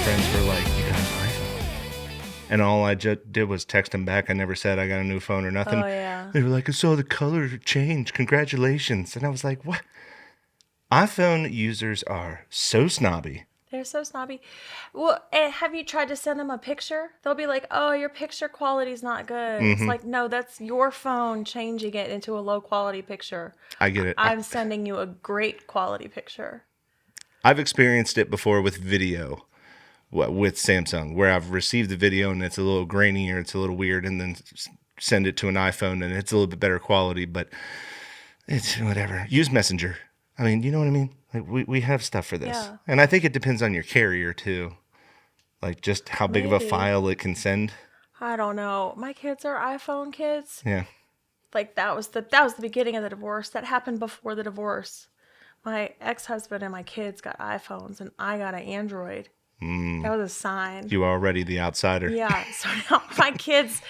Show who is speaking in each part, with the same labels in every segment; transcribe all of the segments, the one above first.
Speaker 1: friends were like, "You got an iPhone," and all I just did was text them back. I never said I got a new phone or nothing.
Speaker 2: Oh, yeah.
Speaker 1: They were like, "I saw the color change. Congratulations!" And I was like, "What?" iPhone users are so snobby.
Speaker 2: They're so snobby. Well, have you tried to send them a picture? They'll be like, "Oh, your picture quality's not good." It's like, no, that's your phone changing it into a low quality picture.
Speaker 1: I get it.
Speaker 2: I'm sending you a great quality picture.
Speaker 1: I've experienced it before with video with Samsung, where I've received the video and it's a little grainy or it's a little weird, and then send it to an iPhone and it's a little bit better quality, but it's whatever. Use Messenger. I mean, you know what I mean? Like we have stuff for this.
Speaker 2: Yeah.
Speaker 1: And I think it depends on your carrier too. Like just how big of a
Speaker 2: Maybe.
Speaker 1: file it can send.
Speaker 2: I don't know. My kids are iPhone kids.
Speaker 1: Yeah.
Speaker 2: Like that was the beginning of the divorce. That happened before the divorce. My ex-husband and my kids got iPhones and I got an Android. That was a sign.
Speaker 1: You are already the outsider.
Speaker 2: Yeah. So now my kids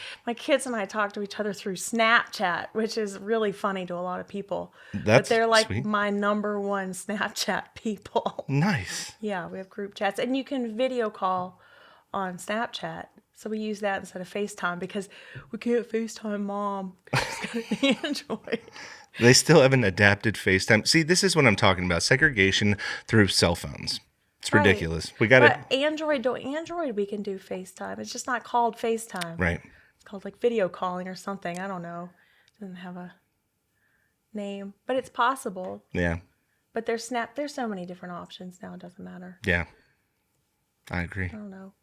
Speaker 2: and I talk to each other through Snapchat, which is really funny to a lot of people. But
Speaker 1: That's
Speaker 2: they're like
Speaker 1: sweet.
Speaker 2: my number one Snapchat people.
Speaker 1: Nice.
Speaker 2: Yeah, we have group chats. And you can video call on Snapchat. So we use that instead of FaceTime because we can't FaceTime mom. She's got an Android.
Speaker 1: They still haven't adapted FaceTime. See, this is what I'm talking about. Segregation through cell phones. It's
Speaker 2: Right.
Speaker 1: ridiculous. We got to...
Speaker 2: But Android, we can do FaceTime. It's just not called FaceTime.
Speaker 1: Right.
Speaker 2: It's called like video calling or something. I don't know. It doesn't have a name, but it's possible.
Speaker 1: Yeah.
Speaker 2: But there's so many different options now. It doesn't matter.
Speaker 1: Yeah. I agree.
Speaker 2: I don't know.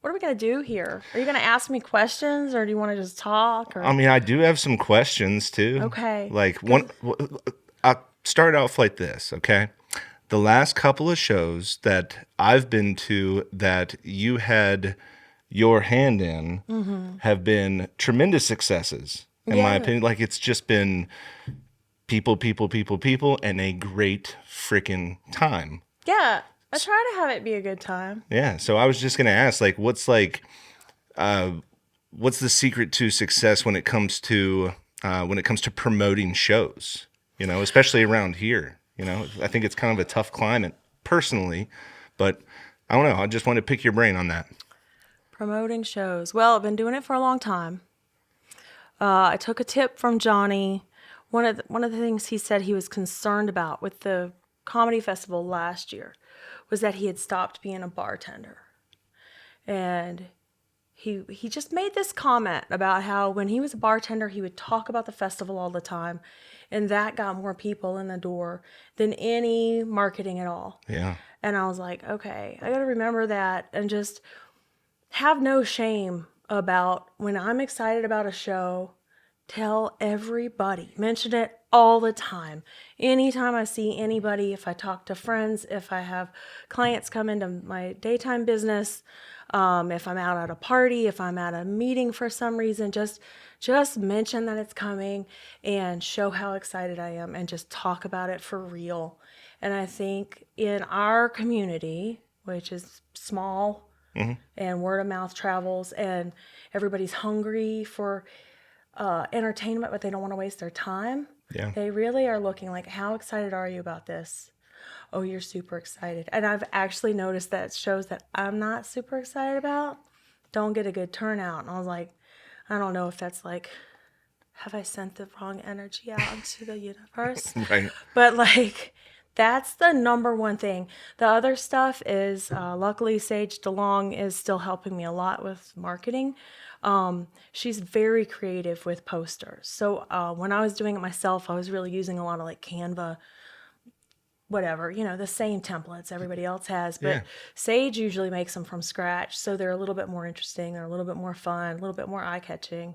Speaker 2: What are we going to do here? Are you going to ask me questions or do you want to just talk? Or...
Speaker 1: I mean, I do have some questions too.
Speaker 2: Okay.
Speaker 1: Like I'll start off like this, okay? The last couple of shows that I've been to that you had your hand in have been tremendous successes, in my opinion. Like it's just been people, and a great freaking time.
Speaker 2: Yeah. I try to have it be a good time.
Speaker 1: Yeah. So I was just gonna ask, like, what's the secret to success when it comes to promoting shows? You know, especially around here. You know, I think it's kind of a tough climate personally, but I don't know. I just want to pick your brain on that.
Speaker 2: Promoting shows. Well, I've been doing it for a long time. I took a tip from Johnny. One of the things he said he was concerned about with the comedy festival last year was that he had stopped being a bartender. And he just made this comment about how when he was a bartender, he would talk about the festival all the time. And that got more people in the door than any marketing at all.
Speaker 1: Yeah.
Speaker 2: And I was like, okay, I got to remember that and just have no shame about when I'm excited about a show, tell everybody, mention it all the time. Anytime I see anybody, if I talk to friends, if I have clients come into my daytime business, if I'm out at a party, if I'm at a meeting for some reason, just mention that it's coming and show how excited I am and just talk about it for real. And I think in our community, which is small and word of mouth travels and everybody's hungry for entertainment, but they don't want to waste their time.
Speaker 1: Yeah.
Speaker 2: They really are looking like, how excited are you about this? Oh, you're super excited. And I've actually noticed that shows that I'm not super excited about don't get a good turnout. And I was like, I don't know if that's like, have I sent the wrong energy out into the universe?
Speaker 1: Right.
Speaker 2: But like, that's the number one thing. The other stuff is, luckily Sage DeLong is still helping me a lot with marketing. She's very creative with posters. So when I was doing it myself, I was really using a lot of like Canva, whatever, you know, the same templates everybody else has. But
Speaker 1: Yeah.
Speaker 2: Sage usually makes them from scratch. So they're a little bit more interesting. They're a little bit more fun, a little bit more eye-catching.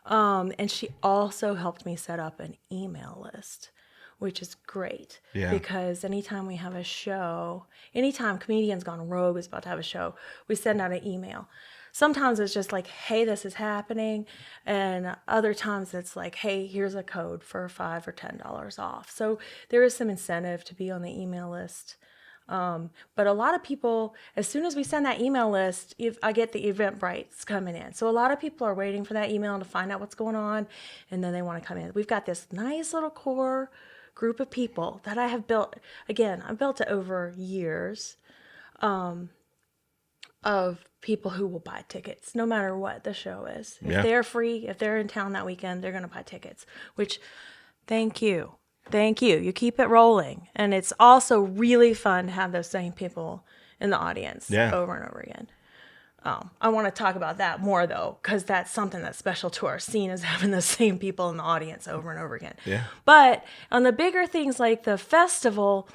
Speaker 2: And she also helped me set up an email list, which is great.
Speaker 1: Yeah.
Speaker 2: Because anytime we have a show, anytime Comedians Gone Rogue is about to have a show, we send out an email. Sometimes it's just like, hey, this is happening. And other times it's like, hey, here's a code for $5 or $10 off. So there is some incentive to be on the email list. But a lot of people, as soon as we send that email list, I get the Eventbrites coming in. So a lot of people are waiting for that email to find out what's going on. And then they want to come in. We've got this nice little core group of people that I have built. Again, I've built it over years. of people who will buy tickets no matter what the show is. If
Speaker 1: Yeah.
Speaker 2: they're free, if they're in town that weekend, they're going to buy tickets, which thank you. Thank you. You keep it rolling. And it's also really fun to have those same people in the audience
Speaker 1: Yeah.
Speaker 2: over and over again. I want to talk about that more though, because that's something that's special to our scene is having the same people in the audience over and over again.
Speaker 1: Yeah.
Speaker 2: But on the bigger things like the festival,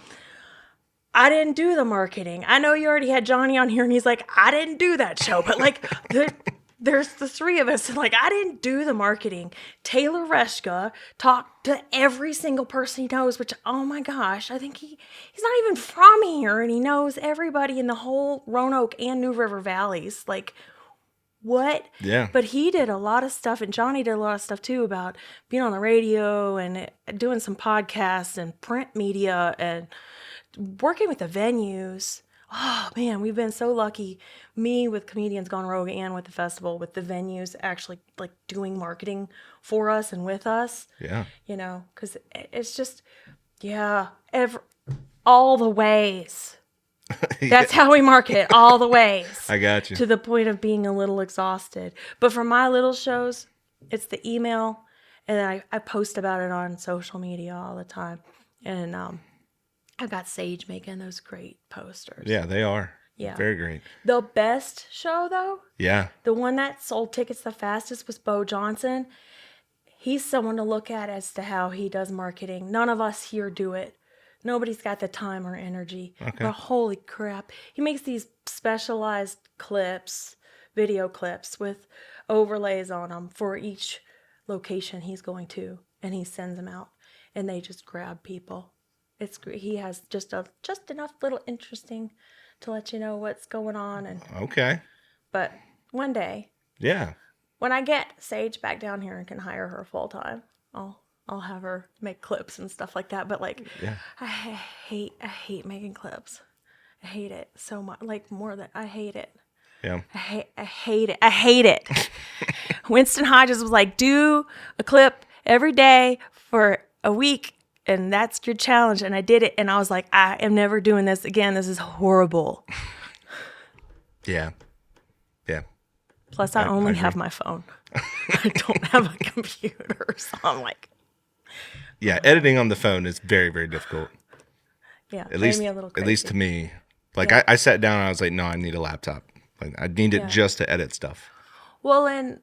Speaker 2: I didn't do the marketing. I know you already had Johnny on here and he's like, I didn't do that show. But like, there's the three of us. And like, I didn't do the marketing. Taylor Reshka talked to every single person he knows, which, oh my gosh, I think he's not even from here. And he knows everybody in the whole Roanoke and New River Valleys. Like, what?
Speaker 1: Yeah.
Speaker 2: But he did a lot of stuff, and Johnny did a lot of stuff too about being on the radio and doing some podcasts and print media and working with the venues. Oh man, we've been so lucky. Me with Comedians Gone Rogue and with the festival, with the venues actually like doing marketing for us and with us.
Speaker 1: Yeah.
Speaker 2: You know, because it's just, all the ways. That's how we market it, all the ways.
Speaker 1: I got you.
Speaker 2: To the point of being a little exhausted. But for my little shows, it's the email, and then I post about it on social media all the time. And I've got Sage making those great posters.
Speaker 1: Yeah, they are.
Speaker 2: Yeah.
Speaker 1: Very great.
Speaker 2: The best show, though,
Speaker 1: Yeah.
Speaker 2: the one that sold tickets the fastest was Bo Johnson. He's someone to look at as to how he does marketing. None of us here do it. Nobody's got the time or energy.
Speaker 1: Okay.
Speaker 2: But holy crap. He makes these specialized clips, video clips with overlays on them for each location he's going to. And he sends them out. And they just grab people. It's great. He has just enough little interesting to let you know what's going on. And
Speaker 1: Okay.
Speaker 2: but one day,
Speaker 1: Yeah.
Speaker 2: when I get Sage back down here and can hire her full time, I'll have her make clips and stuff like that. But like,
Speaker 1: Yeah.
Speaker 2: I hate making clips. I hate it so much. Like more than I hate it.
Speaker 1: Yeah.
Speaker 2: I hate it. I hate it. Winston Hodges was like, do a clip every day for a week, and that's your challenge. And I did it, and I was like, I am never doing this again. This is horrible.
Speaker 1: Yeah. Yeah.
Speaker 2: Plus, I only have my phone. I don't have a computer, so I'm like,
Speaker 1: Yeah. Editing on the phone is very, very difficult.
Speaker 2: yeah,
Speaker 1: At least,
Speaker 2: made me a little
Speaker 1: at least
Speaker 2: crazy.
Speaker 1: to me. Like
Speaker 2: Yeah.
Speaker 1: I sat down and I was like, no, I need a laptop. Like I need it
Speaker 2: Yeah.
Speaker 1: just to edit stuff.
Speaker 2: Well, and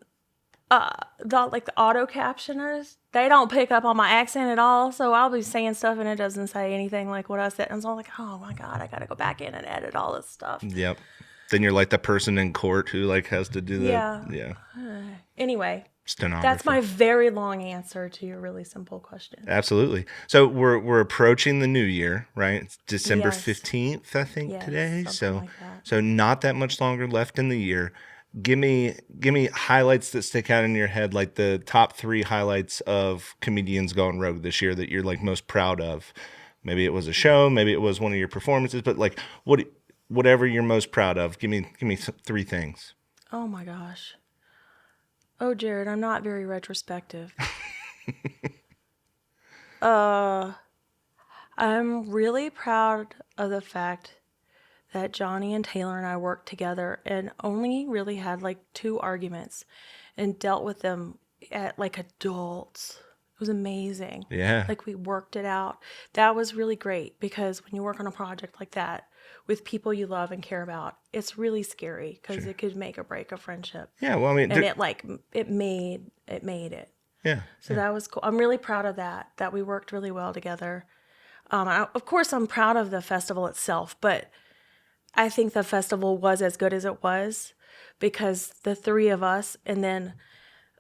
Speaker 2: the auto captioners, they don't pick up on my accent at all. So I'll be saying stuff and it doesn't say anything like what I said. And so I'm like, oh my God, I got to go back in and edit all this stuff.
Speaker 1: Yep. Then you're like the person in court who like has to do the
Speaker 2: Yeah. Anyway,
Speaker 1: stenographer.
Speaker 2: that's my very long answer to your really simple question.
Speaker 1: Absolutely. So we're approaching the new year, right? It's December
Speaker 2: Yes.
Speaker 1: 15th, I think,
Speaker 2: Yes,
Speaker 1: today.
Speaker 2: something
Speaker 1: So
Speaker 2: like that.
Speaker 1: so not that much longer left in the year. Give me highlights that stick out in your head, like the top 3 highlights of Comedians Gone Rogue this year that you're like most proud of. Maybe it was a show, maybe it was one of your performances, but like whatever you're most proud of. Give me 3 things.
Speaker 2: Oh my gosh. Oh, Jared, I'm not very retrospective. I'm really proud of the fact that Johnny and Taylor and I worked together and only really had like 2 arguments and dealt with them at like adults. It was amazing.
Speaker 1: Yeah.
Speaker 2: Like we worked it out. That was really great because when you work on a project like that with people you love and care about, it's really scary because it could make or break a friendship.
Speaker 1: Yeah, well, I mean,
Speaker 2: And it made it.
Speaker 1: yeah.
Speaker 2: So that was cool. I'm really proud of that we worked really well together. Of course, I'm proud of the festival itself, but I think the festival was as good as it was because the 3 of us and then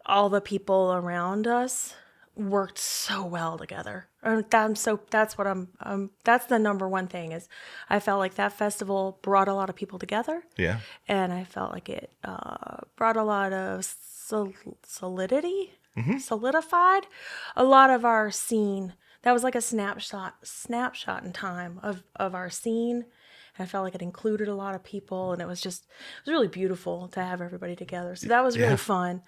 Speaker 2: all the people around us worked so well together. That's the number one thing is I felt like that festival brought a lot of people together.
Speaker 1: Yeah.
Speaker 2: And I felt like it brought a lot of solidity, solidified a lot of our scene. That was like a snapshot in time of our scene. And I felt like it included a lot of people, and it was really beautiful to have everybody together. So that was really fun.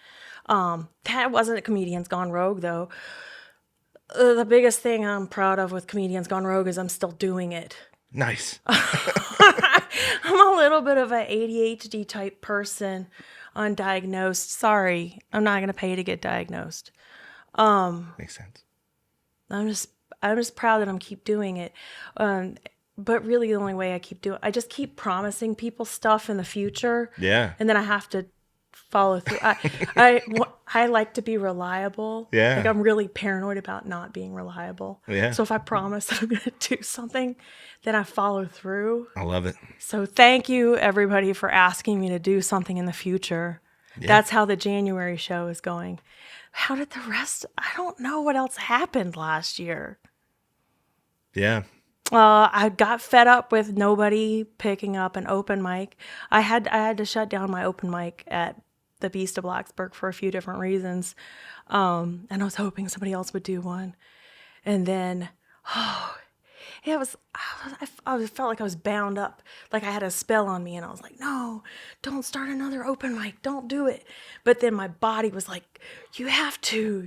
Speaker 2: That wasn't a Comedians Gone Rogue, though. The biggest thing I'm proud of with Comedians Gone Rogue is I'm still doing it.
Speaker 1: Nice.
Speaker 2: I'm a little bit of a ADHD type person, undiagnosed. Sorry, I'm not gonna pay to get diagnosed.
Speaker 1: Makes sense.
Speaker 2: I'm just proud that I'm keep doing it. But really, the only way I just keep promising people stuff in the future.
Speaker 1: Yeah.
Speaker 2: And then I have to follow through. I like to be reliable.
Speaker 1: Yeah.
Speaker 2: Like I'm really paranoid about not being reliable.
Speaker 1: Yeah.
Speaker 2: So if I promise that I'm going to do something, then I follow through.
Speaker 1: I love it.
Speaker 2: So thank you everybody for asking me to do something in the future.
Speaker 1: Yeah.
Speaker 2: That's how the January show is going. How did the rest? I don't know what else happened last year.
Speaker 1: Yeah.
Speaker 2: I got fed up with nobody picking up an open mic. I had to shut down my open mic at the Beast of Blacksburg for a few different reasons. And I was hoping somebody else would do one. And then, I felt like I was bound up, like I had a spell on me, and I was like, no, don't start another open mic, don't do it. But then my body was like, you have to.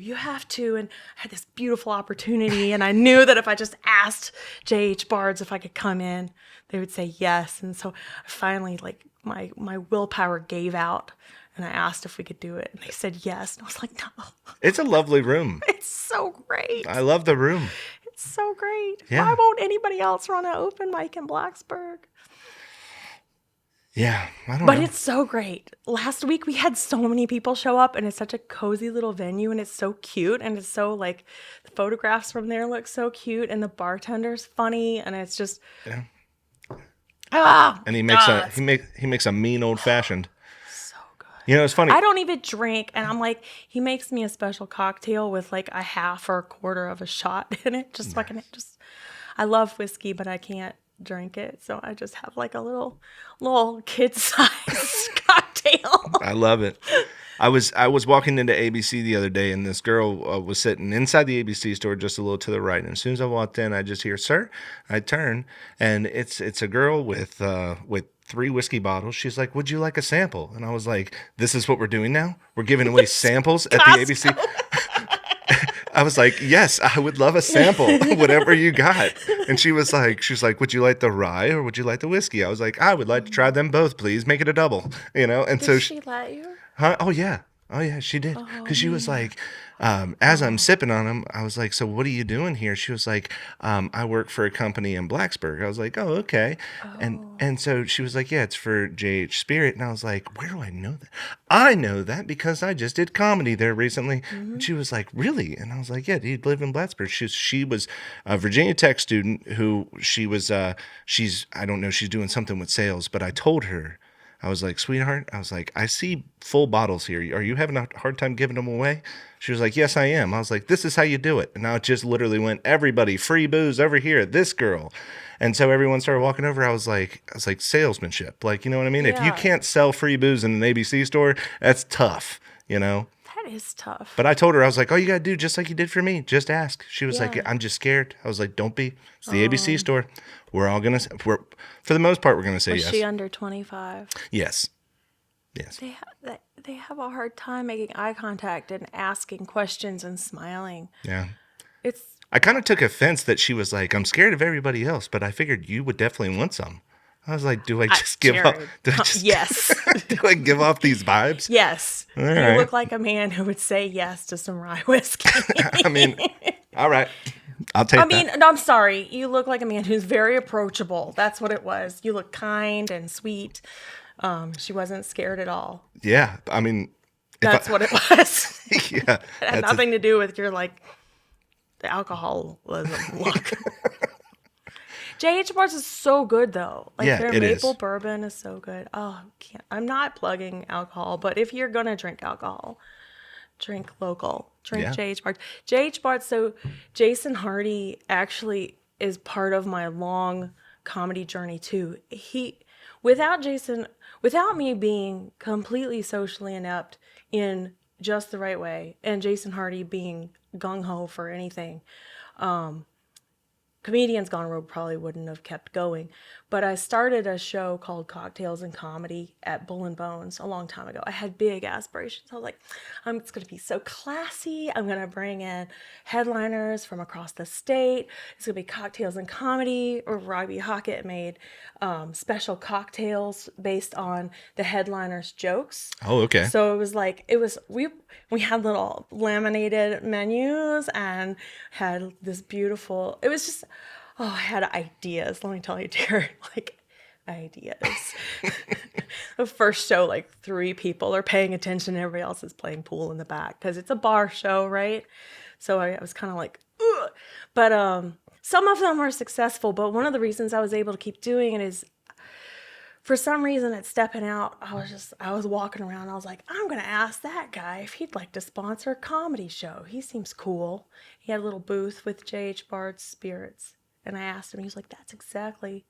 Speaker 2: And I had this beautiful opportunity, and I knew that if I just asked JH Bards if I could come in, they would say yes. And so I finally, like, my willpower gave out, and I asked if we could do it, and they said yes. And I was like, no.
Speaker 1: It's a lovely room.
Speaker 2: It's so great.
Speaker 1: I love the room.
Speaker 2: It's so great.
Speaker 1: Yeah.
Speaker 2: Why won't anybody else run an open mic in Blacksburg?
Speaker 1: Yeah, I don't
Speaker 2: But
Speaker 1: know.
Speaker 2: it's so great. Last week we had so many people show up, and it's such a cozy little venue, and it's so cute, and it's so, like, the photographs from there look so cute, and the bartender's funny, and it's just
Speaker 1: Yeah.
Speaker 2: and
Speaker 1: And he makes a mean old fashioned.
Speaker 2: so good.
Speaker 1: You know, it's funny.
Speaker 2: I don't even drink, and I'm like, he makes me a special cocktail with like a half or a quarter of a shot in it, just like I love whiskey, but I can't drink it, so I just have like a little kid-sized cocktail.
Speaker 1: I love it. I was walking into ABC the other day, and this girl was sitting inside the ABC store just a little to the right. And as soon as I walked in, I just hear, "Sir." I turn, and it's a girl with 3 whiskey bottles. She's like, "Would you like a sample?" And I was like, "This is what we're doing now? We're giving away samples at the ABC?" I was like, "Yes, I would love a sample, whatever you got." And she was like, "Would you like the rye or would you like the whiskey?" I was like, "I would like to try them both, please. Make it a double." You know, and so
Speaker 2: Did she let you?
Speaker 1: huh? Oh yeah, she did. Because she was like, as I'm sipping on them, I was like, "So what are you doing here?" She was like, "I work for a company in Blacksburg." I was like, "Oh, okay." And so she was like, "Yeah, it's for JH Spirit." And I was like, "Where do I know that?" I know that because I just did comedy there recently. And she was like, "Really?" And I was like, "Yeah, do you live in Blacksburg?" She was a Virginia Tech student who she's I don't know, she's doing something with sales, but I told her, I was like, "Sweetheart," I was like, "I see full bottles here. Are you having a hard time giving them away?" She was like, "Yes, I am." I was like, "This is how you do it." And now it just literally went, "Everybody, free booze over here, this girl." And so everyone started walking over. I was like salesmanship. Like, you know what I mean? If you
Speaker 2: Yeah.
Speaker 1: can't sell free booze in an ABC store, that's tough, you know?
Speaker 2: That is tough.
Speaker 1: But I told her, I was like, "All you got to do, just like you did for me, just ask." She was like,
Speaker 2: Yeah.
Speaker 1: "I'm just scared." I was like, "Don't be. It's the ABC store. We're all going to, for the most part, we're going to say
Speaker 2: Was
Speaker 1: yes."
Speaker 2: she under 25?
Speaker 1: Yes. Yes.
Speaker 2: They have a hard time making eye contact and asking questions and smiling.
Speaker 1: Yeah.
Speaker 2: It's
Speaker 1: I kind of took offense that she was like, "I'm scared of everybody else, but I figured you would definitely want some." I was like, "Do I just give up?
Speaker 2: Jared.
Speaker 1: Do I just,
Speaker 2: Yes.
Speaker 1: do I give off these vibes?"
Speaker 2: Yes.
Speaker 1: All
Speaker 2: You
Speaker 1: right.
Speaker 2: look like a man who would say yes to some rye whiskey.
Speaker 1: I mean, all right. I'll take
Speaker 2: I
Speaker 1: that.
Speaker 2: mean, no, I'm sorry. You look like a man who's very approachable. That's what it was. You look kind and sweet. She wasn't scared at all.
Speaker 1: Yeah. I mean,
Speaker 2: That's what it was.
Speaker 1: yeah.
Speaker 2: It had nothing to do with your, like, the alcoholism look. JH Bars is so good, though. Like,
Speaker 1: Yeah,
Speaker 2: their
Speaker 1: it
Speaker 2: maple
Speaker 1: is.
Speaker 2: bourbon is so good. Oh, I'm not plugging alcohol, but if you're going to drink alcohol, drink local. Drink
Speaker 1: Yeah.
Speaker 2: JH Bars. JH Bars, so Jason Hardy actually is part of my long comedy journey, too. Without me being completely socially inept in just the right way, and Jason Hardy being gung-ho for anything, Comedians Gone Rogue probably wouldn't have kept going. But I started a show called Cocktails and Comedy at Bull and Bones a long time ago. I had big aspirations. I was like, it's going to be so classy. I'm going to bring in headliners from across the state. It's going to be Cocktails and Comedy. Or Robbie Hockett made special cocktails based on the headliners' jokes.
Speaker 1: Oh, okay.
Speaker 2: So it was like, we had little laminated menus and had this beautiful, it was just, I had ideas. Let me tell you, Jared, like ideas. The first show, like 3 people are paying attention. Everybody else is playing pool in the back because it's a bar show, right? So I was kind of like, ugh. But some of them were successful. But one of the reasons I was able to keep doing it is, for some reason at Stepping Out, I was walking around. I was like, I'm going to ask that guy if he'd like to sponsor a comedy show. He seems cool. He had a little booth with J.H. Bard's Spirits. And I asked him, he was like, that's exactly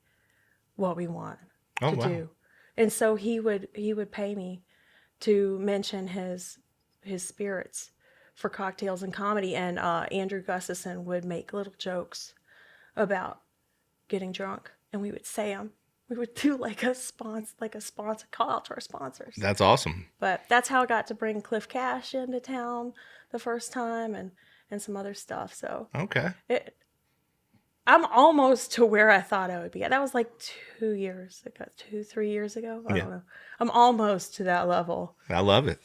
Speaker 2: what we want to do. And so he would pay me to mention his spirits for Cocktails and Comedy. And Andrew Gustafson would make little jokes about getting drunk, and we would say them. We would do like a sponsor call out to our sponsors.
Speaker 1: That's awesome.
Speaker 2: But that's how I got to bring Cliff Cash into town the first time, and some other stuff. So
Speaker 1: okay.
Speaker 2: I'm almost to where I thought I would be. That was like 3 years ago. I don't know. I'm almost to that level.
Speaker 1: I love it.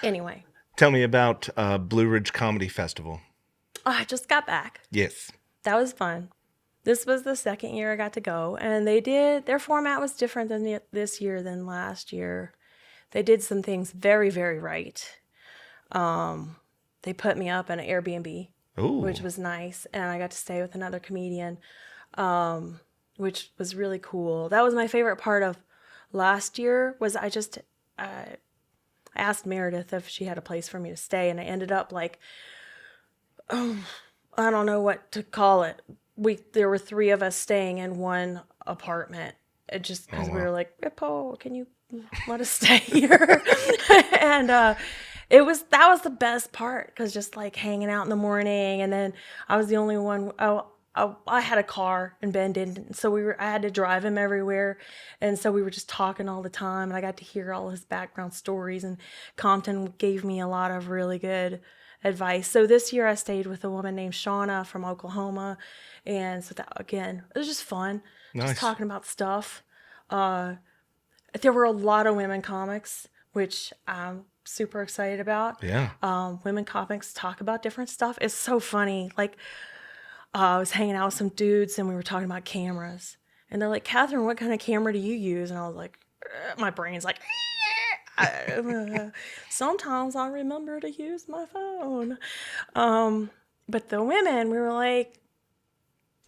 Speaker 2: Anyway.
Speaker 1: Tell me about Blue Ridge Comedy Festival.
Speaker 2: Oh, I just got back.
Speaker 1: Yes.
Speaker 2: That was fun. This was the second year I got to go, and their format was different this year than last year. They did some things very, very right. They put me up in an Airbnb. Ooh. Which was nice, and I got to stay with another comedian, which was really cool. That was my favorite part of last year. Was I asked Meredith if she had a place for me to stay, and I ended up like, I don't know what to call it. There were 3 of us staying in one apartment, just because we were like, Rippo, can you let us stay here? And that was the best part, because just like hanging out in the morning, and then I was the only one. I had a car and Ben didn't, so I had to drive him everywhere, and so we were just talking all the time, and I got to hear all his background stories, and Compton gave me a lot of really good advice. So this year I stayed with a woman named Shauna from Oklahoma, and so that, again, it was just fun. Nice. Just talking about stuff. There were a lot of women comics, which I'm super excited about.
Speaker 1: Yeah.
Speaker 2: Women comics talk about different stuff. It's so funny. Like, I was hanging out with some dudes, and we were talking about cameras, and they're like, Katherine, what kind of camera do you use? And I was like, my brain's like, sometimes I remember to use my phone. But the women, we were like,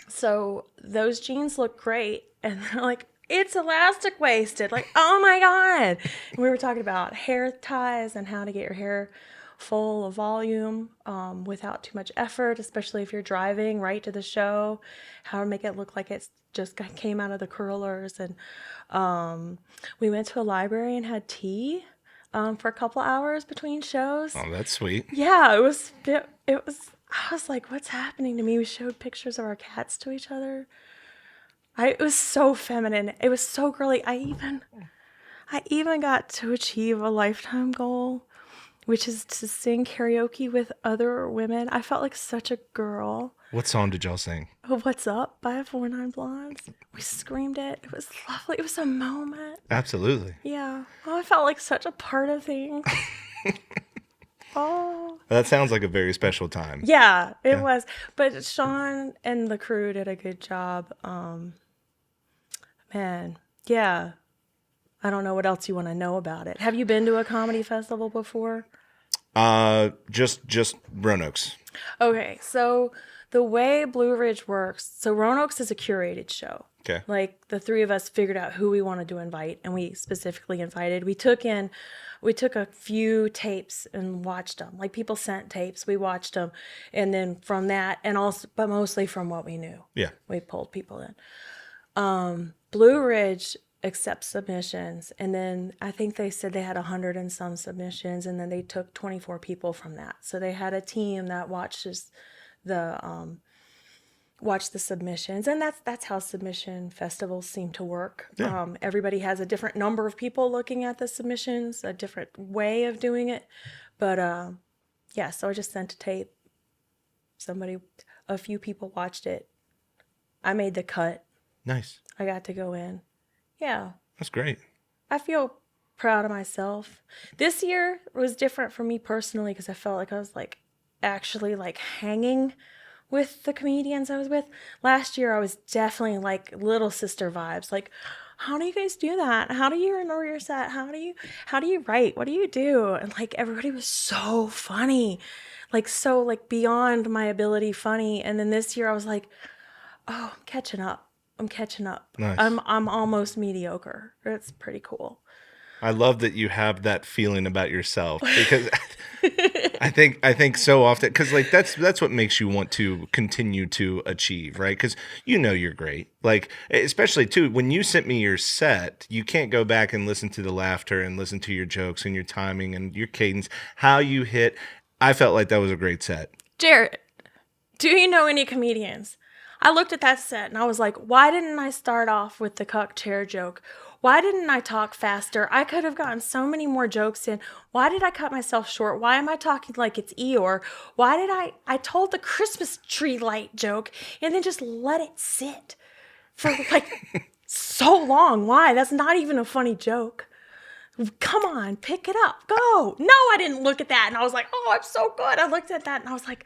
Speaker 2: so those jeans look great. And they're like, it's elastic waisted. Like, oh my God. And we were talking about hair ties and how to get your hair full of volume without too much effort, especially if you're driving right to the show, how to make it look like it's just came out of the curlers. And we went to a library and had tea for a couple hours between shows.
Speaker 1: Oh, that's sweet.
Speaker 2: Yeah, it was, I was like, what's happening to me? We showed pictures of our cats to each other. It was so feminine. It was so girly. I even got to achieve a lifetime goal, which is to sing karaoke with other women. I felt like such a girl.
Speaker 1: What song did y'all sing?
Speaker 2: What's Up by 49 Blondes. We screamed it. It was lovely. It was a moment.
Speaker 1: Absolutely.
Speaker 2: Yeah. Oh, I felt like such a part of things. Oh.
Speaker 1: That sounds like a very special time.
Speaker 2: Yeah, it was. But Sean and the crew did a good job. Man, yeah. I don't know what else you want to know about it. Have you been to a comedy festival before?
Speaker 1: Just Roanoke's.
Speaker 2: Okay, so the way Blue Ridge works, so Roanoke's is a curated show.
Speaker 1: Okay.
Speaker 2: Like, the 3 of us figured out who we wanted to invite, and we specifically invited. We took a few tapes and watched them. Like, people sent tapes, we watched them, and then from that, and also, but mostly from what we knew.
Speaker 1: Yeah.
Speaker 2: We pulled people in. Blue Ridge accepts submissions, and then I think they said they had 100 and some submissions, and then they took 24 people from that. So they had a team that watches watch the submissions, and that's how submission festivals seem to work.
Speaker 1: Yeah.
Speaker 2: Everybody has a different number of people looking at the submissions, a different way of doing it, but yeah. So I just sent a tape. A few people watched it. I made the cut.
Speaker 1: Nice.
Speaker 2: I got to go in. Yeah.
Speaker 1: That's great.
Speaker 2: I feel proud of myself. This year was different for me personally because I felt like I was like actually like hanging with the comedians I was with. Last year I was definitely like little sister vibes. Like, how do you guys do that? How do you remember your set? How do you write? What do you do? And like everybody was so funny. Like so like beyond my ability funny. And then this year I was like, oh, I'm catching up.
Speaker 1: Nice.
Speaker 2: I'm almost mediocre. It's pretty cool.
Speaker 1: I love that you have that feeling about yourself because I think so often because like that's what makes you want to continue to achieve, right? Because you know you're great. Like especially too when you sent me your set, you can't go back and listen to the laughter and listen to your jokes and your timing and your cadence, how you hit. I felt like that was a great set.
Speaker 2: Jared, do you know any comedians? I looked at that set and I was like, why didn't I start off with the cuck chair joke? Why didn't I talk faster? I could have gotten so many more jokes in. Why did I cut myself short? Why am I talking like it's Eeyore? Why did I told the Christmas tree light joke and then just let it sit for like so long? Why? That's not even a funny joke. Come on, pick it up. Go. No, I didn't look at that. And I was like, oh, I'm so good. I looked at that and I was like,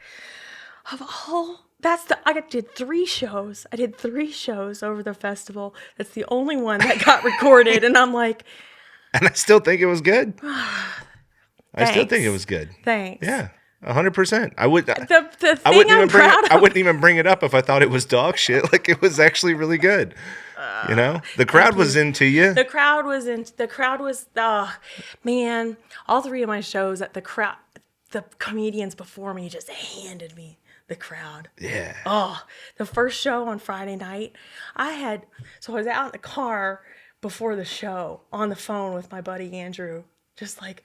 Speaker 2: of all, I did 3 shows. I did 3 shows over the festival. That's the only one that got recorded. And I'm like.
Speaker 1: And I still think it was good. I still think it was good.
Speaker 2: Thanks.
Speaker 1: Yeah. 100%. I would.
Speaker 2: The thing
Speaker 1: I wouldn't even
Speaker 2: proud of.
Speaker 1: I wouldn't even bring it up if I thought it was dog shit. Like it was actually really good. You know, the crowd was into you.
Speaker 2: The crowd was. Oh, man! All 3 of my shows at the comedians before me just handed me the crowd.
Speaker 1: Yeah.
Speaker 2: Oh, the first show on Friday night, I was out in the car before the show on the phone with my buddy Andrew, just like,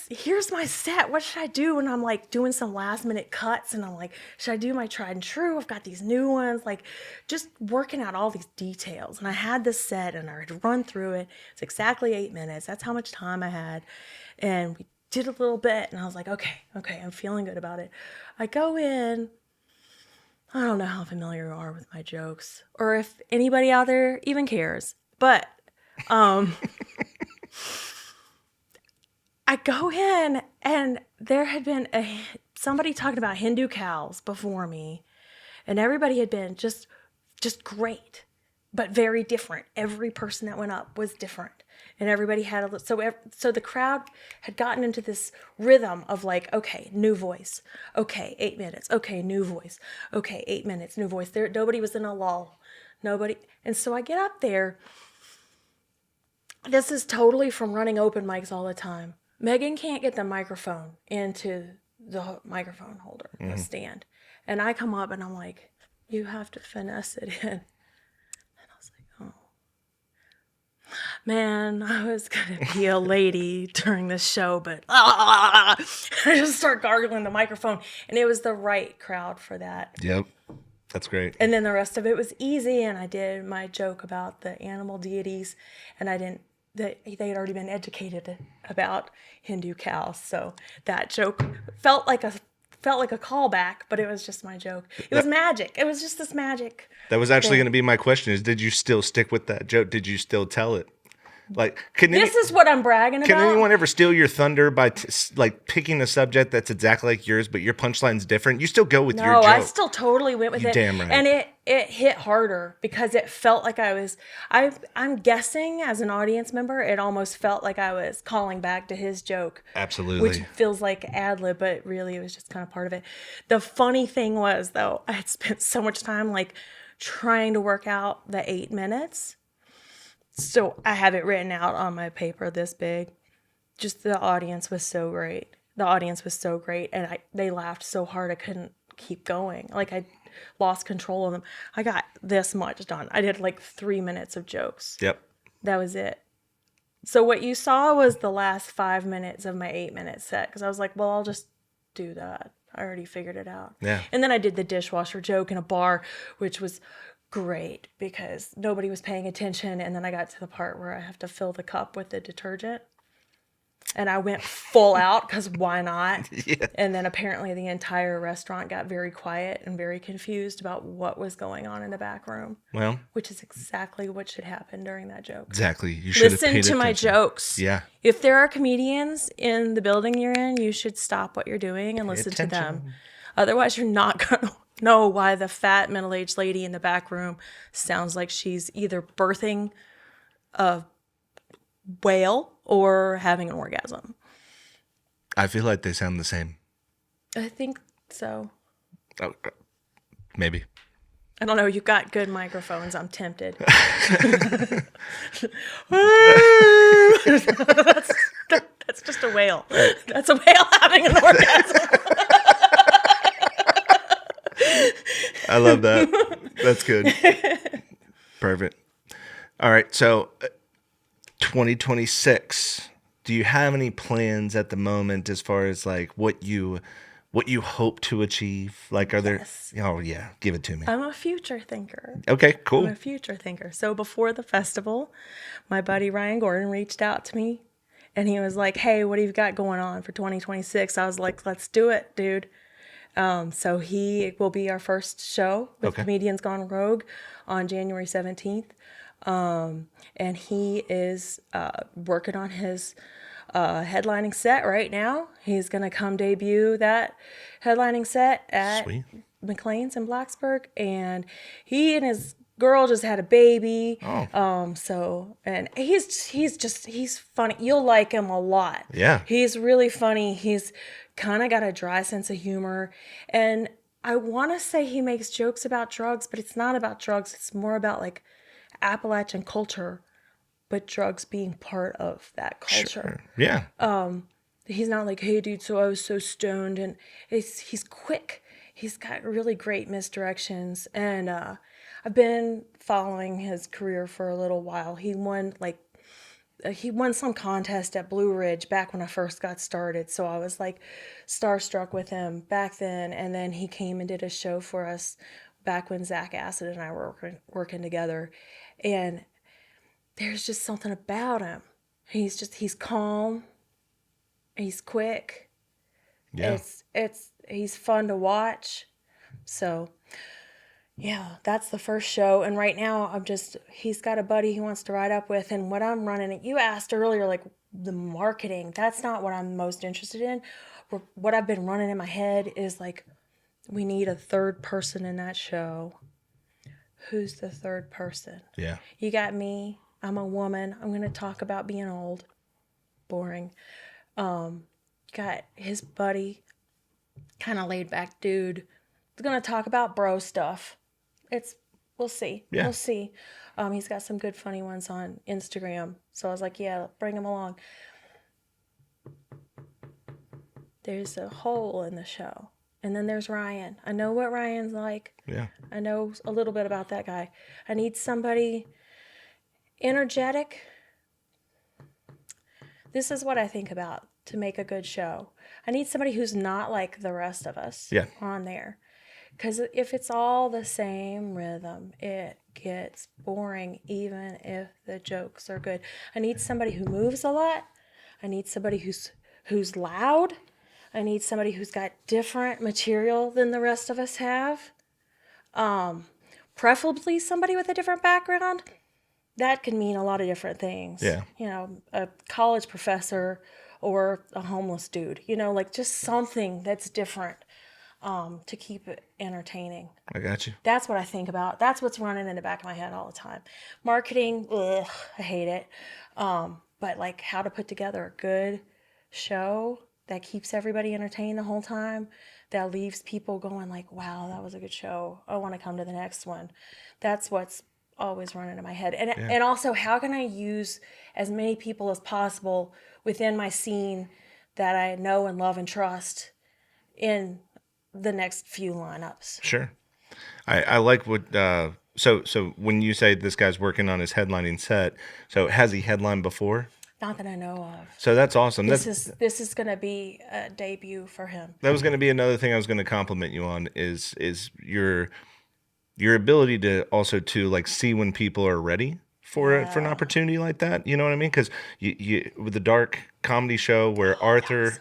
Speaker 2: here's my set. What should I do? And I'm like doing some last minute cuts and I'm like, should I do my tried and true? I've got these new ones, like just working out all these details. And I had this set and I had run through it. It's exactly 8 minutes. That's how much time I had. And we did a little bit and I was like, okay, I'm feeling good about it. I go in. I don't know how familiar you are with my jokes or if anybody out there even cares, but I go in and there had been somebody talking about Hindu cows before me and everybody had been just great, but very different. Every person that went up was different and everybody had so the crowd had gotten into this rhythm of like, okay, new voice. Okay, 8 minutes. Okay, new voice. Okay, 8 minutes, new voice. Nobody was in a lull. Nobody. And so I get up there. This is totally from running open mics all the time. Megan can't get the microphone into the microphone holder, the stand. And I come up and I'm like, you have to finesse it in. And I was like, oh. Man, I was going to be a lady during this show, but I just start gargling the microphone. And it was the right crowd for that.
Speaker 1: Yep. That's great.
Speaker 2: And then the rest of it was easy. And I did my joke about the animal deities. And they had already been educated about Hindu cows, so that joke felt like a callback, but it was just my joke. It was magic. It was just this magic.
Speaker 1: That was actually going to be my question: is did you still stick with that joke? Did you still tell it? Like,
Speaker 2: this is what I'm bragging about.
Speaker 1: Can anyone ever steal your thunder by like picking a subject that's exactly like yours, but your punchline's different? You still go with your joke.
Speaker 2: No, I still totally went with it.
Speaker 1: Damn right.
Speaker 2: And it hit harder because it felt like I'm guessing as an audience member, it almost felt like I was calling back to his joke.
Speaker 1: Absolutely.
Speaker 2: Which feels like ad-lib, but really it was just kind of part of it. The funny thing was, though, I had spent so much time like trying to work out the 8 minutes. So I have it written out on my paper this big. Just the audience was so great. And they laughed so hard I couldn't keep going. Like I lost control of them. I got this much done. I did like 3 minutes of jokes.
Speaker 1: Yep.
Speaker 2: That was it. So what you saw was the last 5 minutes of my 8 minute set because I was like, well, I'll just do that. I already figured it out.
Speaker 1: Yeah.
Speaker 2: And then I did the dishwasher joke in a bar, which was great because nobody was paying attention. And then I got to the part where I have to fill the cup with the detergent. And I went full out because why not?
Speaker 1: Yeah.
Speaker 2: And then apparently the entire restaurant got very quiet and very confused about what was going on in the back room.
Speaker 1: Well,
Speaker 2: Which is exactly what should happen during that joke.
Speaker 1: exactly. You should have
Speaker 2: Listen
Speaker 1: paid
Speaker 2: to my
Speaker 1: attention.
Speaker 2: jokes.
Speaker 1: Yeah.
Speaker 2: If there are comedians in the building you're in, you should stop what you're doing and listen to them.
Speaker 1: attention.
Speaker 2: Otherwise, you're not going to know why the fat middle-aged lady in the back room sounds like she's either birthing a whale or having an orgasm.
Speaker 1: I feel like they sound the same.
Speaker 2: I think so.
Speaker 1: Oh, maybe.
Speaker 2: I don't know. You've got good microphones. I'm tempted. That's just a whale. That's a whale having an orgasm.
Speaker 1: I love that. That's good. Perfect. All right. So 2026, do you have any plans at the moment as far as like what you hope to achieve? Like, are there?
Speaker 2: Yes.
Speaker 1: Oh yeah, give it to me.
Speaker 2: I'm a future thinker.
Speaker 1: Okay,
Speaker 2: I'm
Speaker 1: cool.
Speaker 2: a future thinker. So before the festival, my buddy Ryan Gordon reached out to me and he was like, hey, what do you got going on for 2026? I was like, let's do it, dude. So he will be our first show with
Speaker 1: Okay.
Speaker 2: Comedians Gone Rogue on January 17th. And he is working on his headlining set right now. He's going to come debut that headlining set at
Speaker 1: Sweet.
Speaker 2: McLean's in Blacksburg. And he and his girl just had a baby.
Speaker 1: Oh.
Speaker 2: So, and he's funny. You'll like him a lot.
Speaker 1: Yeah.
Speaker 2: He's really funny. He's kind of got a dry sense of humor. And I want to say he makes jokes about drugs, but it's not about drugs. It's more about like Appalachian culture, but drugs being part of that culture.
Speaker 1: Sure. Yeah.
Speaker 2: He's not like, hey, dude, so I was so stoned. And he's quick. He's got really great misdirections. And I've been following his career for a little while. He won some contest at Blue Ridge back when I first got started. So I was like starstruck with him back then. And then he came and did a show for us back when Zach Acid and I were working together. And there's just something about him. He's calm. He's quick.
Speaker 1: Yeah.
Speaker 2: He's fun to watch. So yeah, that's the first show. And right now he's got a buddy he wants to ride up with. And what I'm running, you asked earlier, like the marketing, that's not what I'm most interested in. What I've been running in my head is like, we need a third person in that show. Who's the third person?
Speaker 1: Yeah.
Speaker 2: You got me. I'm a woman. I'm going to talk about being old. Boring. Got his buddy, kind of laid back dude. He's going to talk about bro stuff. We'll see.
Speaker 1: Yeah.
Speaker 2: We'll see. He's got some good funny ones on Instagram. So I was like, yeah, bring him along. There's a hole in the show. And then there's Ryan. I know what Ryan's like.
Speaker 1: Yeah.
Speaker 2: I know a little bit about that guy. I need somebody energetic. This is what I think about to make a good show. I need somebody who's not like the rest of us on there. Because if it's all the same rhythm, it gets boring even if the jokes are good. I need somebody who moves a lot. I need somebody who's loud. I need somebody who's got different material than the rest of us have. Preferably somebody with a different background. That can mean a lot of different things.
Speaker 1: Yeah.
Speaker 2: You know, a college professor or a homeless dude. You know, like just something that's different to keep it entertaining.
Speaker 1: I got you.
Speaker 2: That's what I think about. That's what's running in the back of my head all the time. Marketing, ugh, I hate it. But like how to put together a good show that keeps everybody entertained the whole time, that leaves people going like, wow, that was a good show. I want to come to the next one. That's what's always running in my head. And also, how can I use as many people as possible within my scene that I know and love and trust in the next few lineups?
Speaker 1: Sure. I like what so when you say this guy's working on his headlining set, so has he headlined before?
Speaker 2: Not that I know of.
Speaker 1: So that's awesome.
Speaker 2: This is going to be a debut for him.
Speaker 1: That was going to be another thing I was going to compliment you on is your ability to also to like see when people are ready for an opportunity like that. You know what I mean? Because you with the dark comedy show where Arthur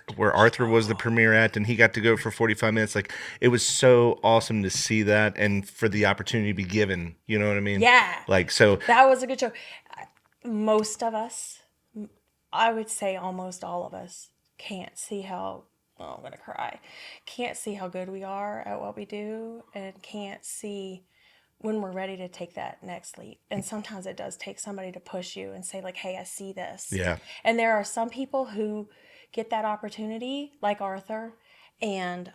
Speaker 1: was the premiere act and he got to go for 45 minutes. Like it was so awesome to see that and for the opportunity to be given. You know what I mean?
Speaker 2: Yeah.
Speaker 1: Like so
Speaker 2: That was a good show. Most of us, I would say almost all of us, can't see how. Oh, I'm gonna cry. Can't see how good we are at what we do, and can't see when we're ready to take that next leap. And sometimes it does take somebody to push you and say like, hey, I see this.
Speaker 1: Yeah.
Speaker 2: And there are some people who get that opportunity, like Arthur, and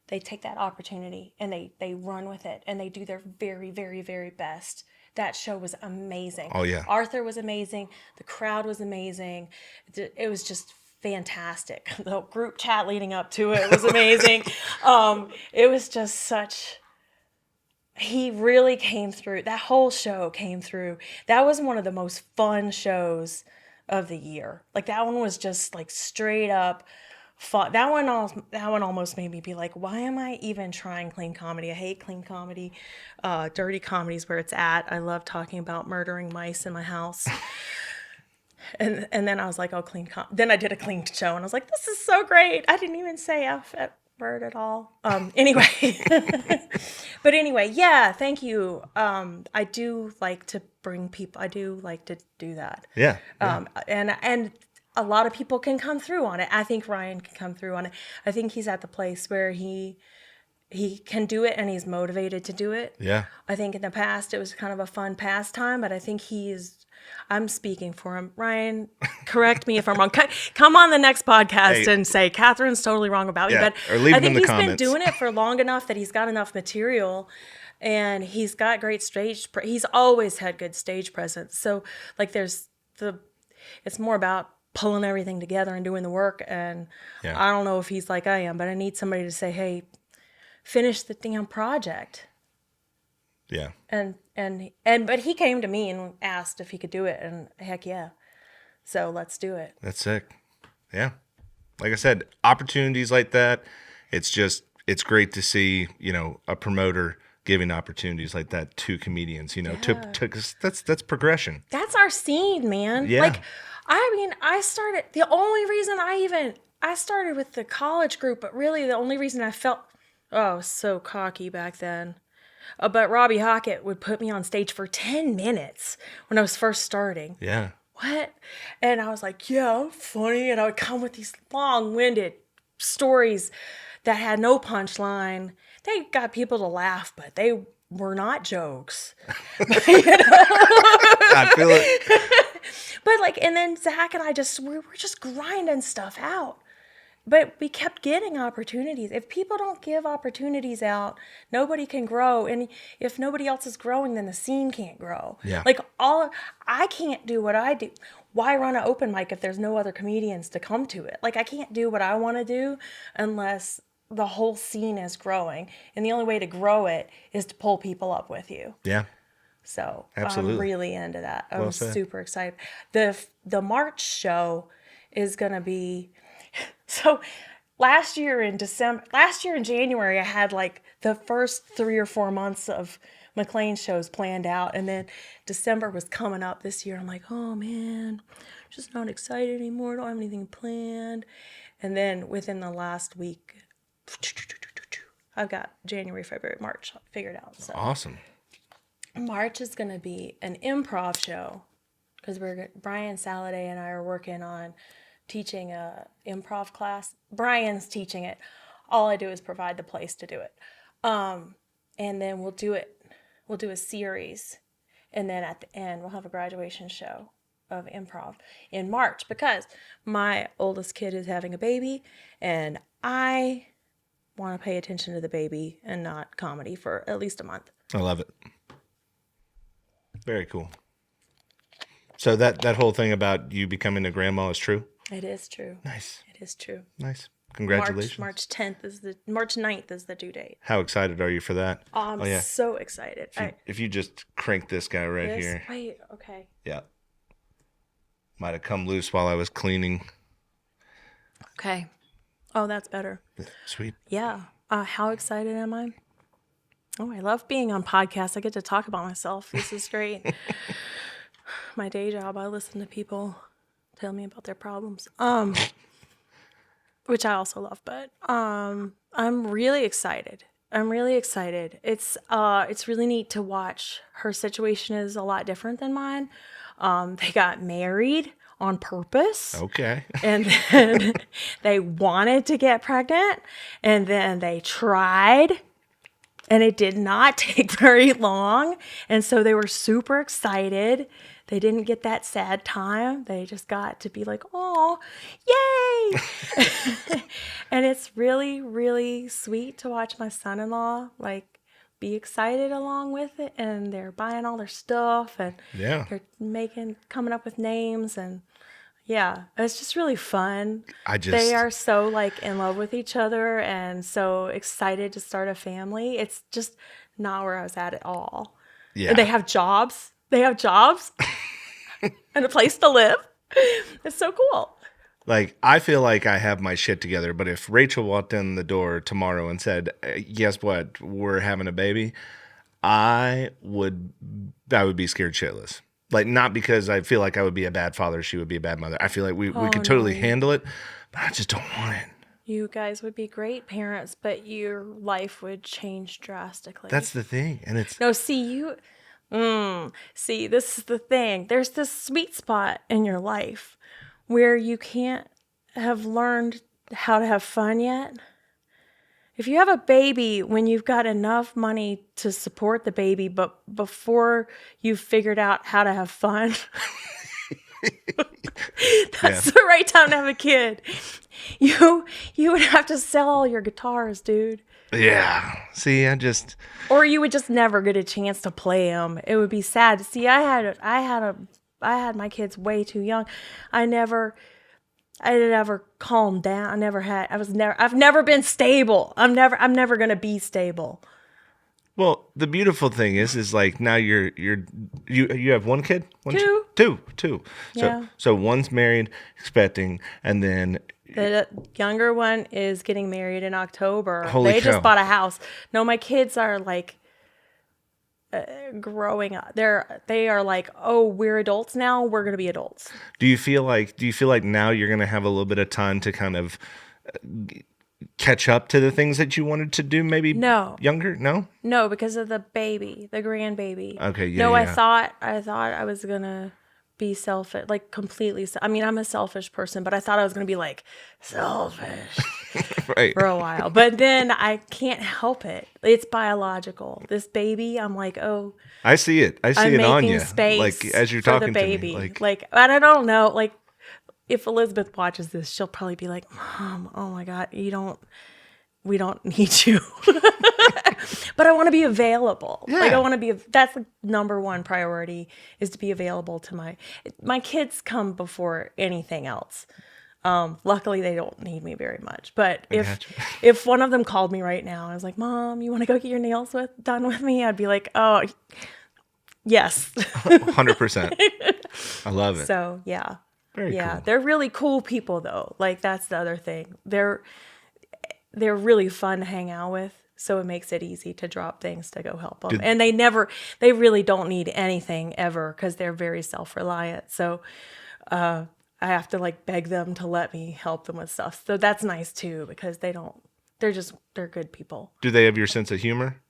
Speaker 2: they take that opportunity and they run with it and they do their very, very, very best. That show was amazing.
Speaker 1: Oh, yeah.
Speaker 2: Arthur was amazing. The crowd was amazing. It was just fantastic. The group chat leading up to it was amazing. It was just such... He really came through. That whole show came through. That was one of the most fun shows of the year. Like that one was just like straight up fun. That one almost made me be like, why am I even trying clean comedy? I hate clean comedy. Dirty comedy is where it's at. I love talking about murdering mice in my house. And then I was like, oh, then I did a clean show and I was like, this is so great. I didn't even say F at word at all. Anyway, but anyway, yeah, thank you. I do like to bring people. I do like to do that.
Speaker 1: Yeah.
Speaker 2: And a lot of people can come through on it. I think Ryan can come through on it. I think he's at the place where he can do it and he's motivated to do it.
Speaker 1: Yeah.
Speaker 2: I think in the past it was kind of a fun pastime, but I think I'm speaking for him. Ryan, correct me if I'm wrong. Come on the next podcast and say Katherine's totally wrong about me. But
Speaker 1: or leave
Speaker 2: I
Speaker 1: it in
Speaker 2: think
Speaker 1: the comments.
Speaker 2: He's been doing it for long enough that he's got enough material, and he's got great he's always had good stage presence. So like it's more about pulling everything together and doing the work. And I don't know if he's like I am, but I need somebody to say, hey, finish the damn project.
Speaker 1: Yeah.
Speaker 2: But he came to me and asked if he could do it, and heck yeah. So let's do it.
Speaker 1: That's sick. Yeah. Like I said, opportunities like that, it's great to see, a promoter giving opportunities like that to comedians, that's progression.
Speaker 2: That's our scene, man.
Speaker 1: Yeah.
Speaker 2: Like, I mean, the only reason I started with the college group, but really the only reason I felt, I was so cocky back then. But Robbie Hockett would put me on stage for 10 minutes when I was first starting.
Speaker 1: Yeah.
Speaker 2: What? And I was like, yeah, I'm funny. And I would come with these long-winded stories that had no punchline. They got people to laugh, but they were not jokes.
Speaker 1: I feel it.
Speaker 2: But and then Zach and I we were just grinding stuff out. But we kept getting opportunities. If people don't give opportunities out, nobody can grow. And if nobody else is growing, then the scene can't grow.
Speaker 1: Yeah.
Speaker 2: I can't do what I do. Why run an open mic if there's no other comedians to come to it? I can't do what I want to do unless the whole scene is growing. And the only way to grow it is to pull people up with you.
Speaker 1: Yeah.
Speaker 2: So
Speaker 1: absolutely.
Speaker 2: I'm really into that. I'm
Speaker 1: well said.
Speaker 2: Super excited. The March show is going to be... So last year in January, I had the first 3 or 4 months of McLean shows planned out. And then December was coming up this year. I'm like, oh man, I'm just not excited anymore. I don't have anything planned. And then within the last week, I've got January, February, March figured out. So
Speaker 1: awesome.
Speaker 2: March is going to be an improv show because Brian Saladay and I are working on teaching a improv class. Brian's teaching it. All I do is provide the place to do it. And then we'll do a series. And then at the end, we'll have a graduation show of improv in March because my oldest kid is having a baby and I want to pay attention to the baby and not comedy for at least a month.
Speaker 1: I love it. Very cool. So that whole thing about you becoming a grandma is true?
Speaker 2: It is true.
Speaker 1: Nice.
Speaker 2: It is true.
Speaker 1: Nice. Congratulations.
Speaker 2: March 10th March 9th is the due date.
Speaker 1: How excited are you for that?
Speaker 2: I'm so excited.
Speaker 1: If you just crank this guy right here.
Speaker 2: Wait, okay.
Speaker 1: Yeah. Might have come loose while I was cleaning.
Speaker 2: Okay. Oh, that's better.
Speaker 1: Sweet.
Speaker 2: Yeah. How excited am I? Oh, I love being on podcasts. I get to talk about myself. This is great. My day job, I listen to people tell me about their problems. Which I also love, but I'm really excited. I'm really excited. It's really neat to watch. Her situation is a lot different than mine. They got married on purpose.
Speaker 1: Okay.
Speaker 2: And then they wanted to get pregnant, and then they tried, and it did not take very long. And so they were super excited. They didn't get that sad time. They just got to be like, oh, yay. And it's really, really sweet to watch my son-in-law like be excited along with it. And they're buying all their stuff, and
Speaker 1: Yeah.
Speaker 2: they're coming up with names, and yeah, it's just really fun.
Speaker 1: I just-
Speaker 2: They are so like in love with each other and so excited to start a family. It's just not where I was at all.
Speaker 1: Yeah.
Speaker 2: They have jobs. They have jobs and a place to live. It's so cool.
Speaker 1: Like, I feel like I have my shit together, but if Rachel walked in the door tomorrow and said, guess what, we're having a baby, I would be scared shitless. Like, not because I feel like I would be a bad father, she would be a bad mother. I feel like we could totally handle it, but I just don't want it.
Speaker 2: You guys would be great parents, but your life would change drastically.
Speaker 1: That's the thing. And it's...
Speaker 2: No, see, this is the thing. There's this sweet spot in your life where you can't have learned how to have fun yet. If you have a baby when you've got enough money to support the baby, but before you've figured out how to have fun, that's the right time to have a kid. You would have to sell all your guitars, dude.
Speaker 1: Yeah. See,
Speaker 2: Or you would just never get a chance to play them. It would be sad. See, I had my kids way too young. I never calmed down. I've never been stable. I'm never going to be stable.
Speaker 1: Well, the beautiful thing is like now you have one kid?
Speaker 2: Two.
Speaker 1: Two.
Speaker 2: Yeah.
Speaker 1: So one's married, expecting, and then
Speaker 2: The younger one is getting married in October.
Speaker 1: Holy
Speaker 2: They
Speaker 1: cow.
Speaker 2: just bought a house. No, my kids are like growing up. They are like, oh, we're adults now. We're gonna be adults.
Speaker 1: do you feel like now you're going to have a little bit of time to kind of catch up to the things that you wanted to do maybe
Speaker 2: No.
Speaker 1: younger? No?
Speaker 2: No, because of the grandbaby.
Speaker 1: Okay, yeah,
Speaker 2: No,
Speaker 1: yeah.
Speaker 2: I thought I was gonna be selfish, like completely. I mean, I'm a selfish person, but I thought I was gonna be like selfish
Speaker 1: Right.
Speaker 2: for a while. But then I can't help it. It's biological. This baby, I'm like, oh,
Speaker 1: I see it. I see
Speaker 2: I'm
Speaker 1: it on
Speaker 2: making
Speaker 1: you.
Speaker 2: space
Speaker 1: Like as you're
Speaker 2: for
Speaker 1: talking
Speaker 2: the baby.
Speaker 1: to me.
Speaker 2: Like, I don't know. Like, if Elizabeth watches this, she'll probably be like, Mom, oh my God, we don't need you. But I want to be available.
Speaker 1: Yeah.
Speaker 2: Like, I want to be, that's the number one priority, is to be available to my kids come before anything else. Luckily they don't need me very much. But if one of them called me right now and was like, Mom, you want to go get your nails done with me? I'd be like, oh, yes.
Speaker 1: 100%. I love it.
Speaker 2: So yeah.
Speaker 1: Very
Speaker 2: Yeah.
Speaker 1: cool.
Speaker 2: They're really cool people though. Like, that's the other thing. They're really fun to hang out with. So it makes it easy to drop things to go help them. And they really don't need anything ever because they're very self-reliant. So I have to like beg them to let me help them with stuff. So that's nice too, because they're good people.
Speaker 1: Do they have your sense of humor?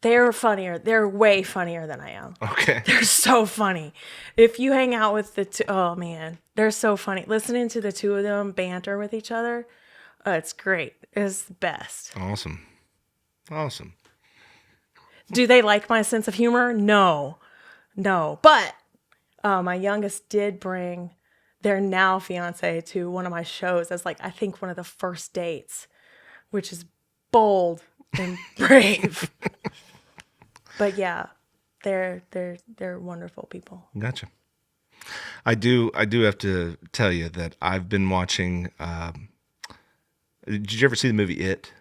Speaker 2: They're funnier. They're way funnier than I am.
Speaker 1: Okay.
Speaker 2: They're so funny. If you hang out with the two, oh man, they're so funny. Listening to the two of them banter with each other, it's great. It's the best.
Speaker 1: Awesome.
Speaker 2: Do they like my sense of humor? No. But my youngest did bring their now fiance to one of my shows as like, I think one of the first dates, which is bold and brave. But yeah, they're wonderful people.
Speaker 1: Gotcha. I do have to tell you that I've been watching. Did you ever see the movie It?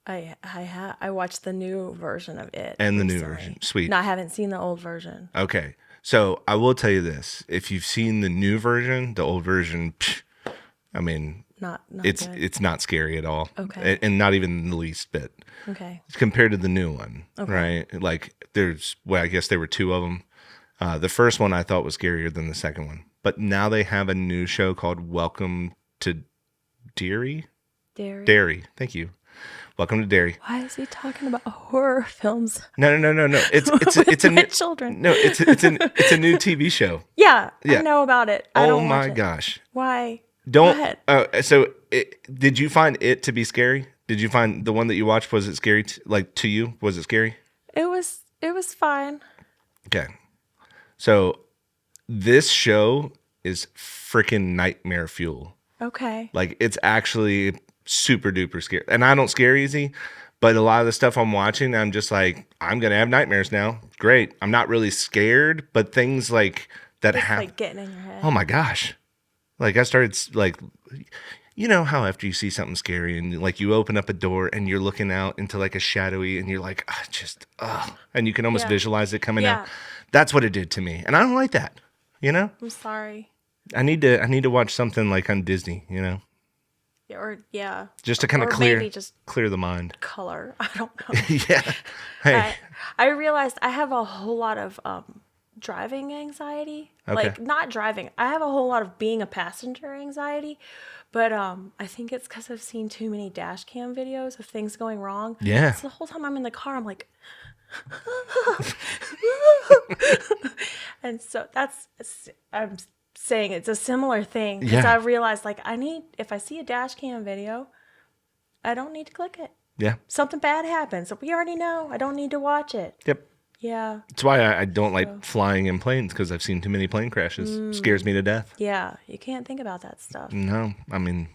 Speaker 2: I watched the new version of it
Speaker 1: And the new
Speaker 2: recently.
Speaker 1: version. Sweet.
Speaker 2: No, I haven't seen the old version.
Speaker 1: Okay. So I will tell you this: if you've seen the new version, the old version, I mean,
Speaker 2: Not
Speaker 1: it's
Speaker 2: good.
Speaker 1: it's not scary at all.
Speaker 2: Okay.
Speaker 1: And not even the least bit
Speaker 2: Okay.
Speaker 1: compared to the new one, right? Like I guess there were two of them. The first one I thought was scarier than the second one, but now they have a new show called Welcome to Derry.
Speaker 2: Dairy.
Speaker 1: Thank you. Welcome to Derry.
Speaker 2: Why is he talking about horror films?
Speaker 1: No. It's a
Speaker 2: My
Speaker 1: new
Speaker 2: children.
Speaker 1: No, it's a new TV show.
Speaker 2: Yeah,
Speaker 1: Yeah.
Speaker 2: I know about it. I
Speaker 1: Oh
Speaker 2: don't watch
Speaker 1: my
Speaker 2: it.
Speaker 1: gosh.
Speaker 2: Why?
Speaker 1: Don't.
Speaker 2: Go ahead.
Speaker 1: Did you find it to be scary? Did you find the one that you watched? Was it scary? To you? Was it scary?
Speaker 2: It was fine.
Speaker 1: Okay. So this show is freaking nightmare fuel.
Speaker 2: Okay.
Speaker 1: Like it's actually super duper scary. And I don't scare easy, but a lot of the stuff I'm watching, I'm just like, I'm gonna have nightmares now. Great. I'm not really scared, but things like that
Speaker 2: It's
Speaker 1: happen.
Speaker 2: like getting in your head.
Speaker 1: Oh my gosh. Like I started like, you know how after you see something scary and like you open up a door and you're looking out into like a shadowy and you're like, and you can almost
Speaker 2: Yeah.
Speaker 1: visualize it coming
Speaker 2: Yeah.
Speaker 1: out. That's what it did to me. And I don't like that. You know?
Speaker 2: I'm sorry.
Speaker 1: I need to watch something like on Disney, you know?
Speaker 2: Yeah.
Speaker 1: Just to kind of
Speaker 2: Or
Speaker 1: clear
Speaker 2: maybe just
Speaker 1: the mind.
Speaker 2: color. I don't know.
Speaker 1: Yeah. Hey.
Speaker 2: I realized I have a whole lot of driving anxiety.
Speaker 1: Okay.
Speaker 2: Like not driving. I have a whole lot of being a passenger anxiety. But I think it's because I've seen too many dash cam videos of things going wrong.
Speaker 1: Yeah.
Speaker 2: So the whole time I'm in the car, I'm like, and so I'm saying it's a similar thing because
Speaker 1: Yeah.
Speaker 2: I've realized like if I see a dash cam video, I don't need to click it.
Speaker 1: Yeah.
Speaker 2: Something bad happens. We already know. I don't need to watch it.
Speaker 1: Yep.
Speaker 2: Yeah.
Speaker 1: That's why I don't like flying in planes because I've seen too many plane crashes. Scares me to death.
Speaker 2: Yeah. You can't think about that stuff.
Speaker 1: No, I mean,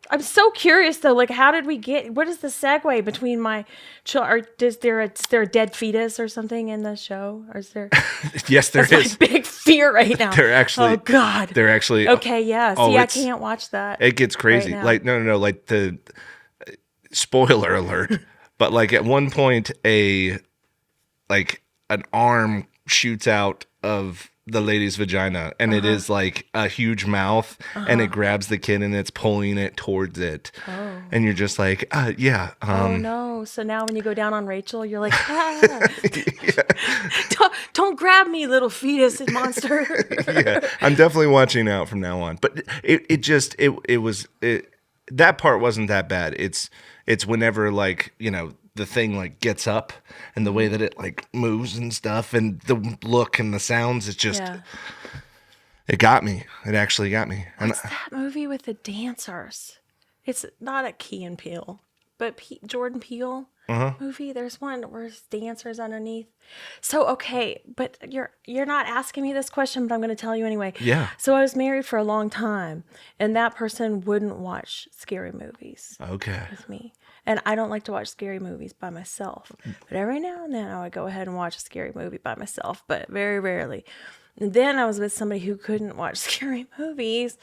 Speaker 2: I'm so curious though. Like, how did we get? What is the segue between my children? Is there a dead fetus or something in the show? Or is there?
Speaker 1: yes, there
Speaker 2: That's
Speaker 1: is.
Speaker 2: my big fear right now.
Speaker 1: They're actually.
Speaker 2: Oh God.
Speaker 1: They're actually.
Speaker 2: Okay. Yeah.
Speaker 1: Oh,
Speaker 2: See, I can't watch that.
Speaker 1: It gets crazy.
Speaker 2: right now.
Speaker 1: Like no. Like the spoiler alert. But like at one point, an arm shoots out of the lady's vagina, and it is like a huge mouth, and it grabs the kid and it's pulling it towards it.
Speaker 2: Oh.
Speaker 1: And you're just like, yeah.
Speaker 2: Oh no! So now when you go down on Rachel, you're like, don't grab me, little fetus monster.
Speaker 1: Yeah, I'm definitely watching out from now on. But that part wasn't that bad. It's whenever like, you know, the thing like gets up and the way that it like moves and stuff and the look and the sounds, it's just it got me. It actually got me. And
Speaker 2: What's that movie with the dancers? It's not a Key and Peele, but Jordan Peele movie. There's one where there's dancers underneath. So okay, but you're not asking me this question, but I'm going to tell you anyway.
Speaker 1: Yeah.
Speaker 2: So I was married for a long time, and that person wouldn't watch scary movies
Speaker 1: okay.
Speaker 2: with me. And I don't like to watch scary movies by myself. But every now and then I would go ahead and watch a scary movie by myself, but very rarely. And then I was with somebody who couldn't watch scary movies.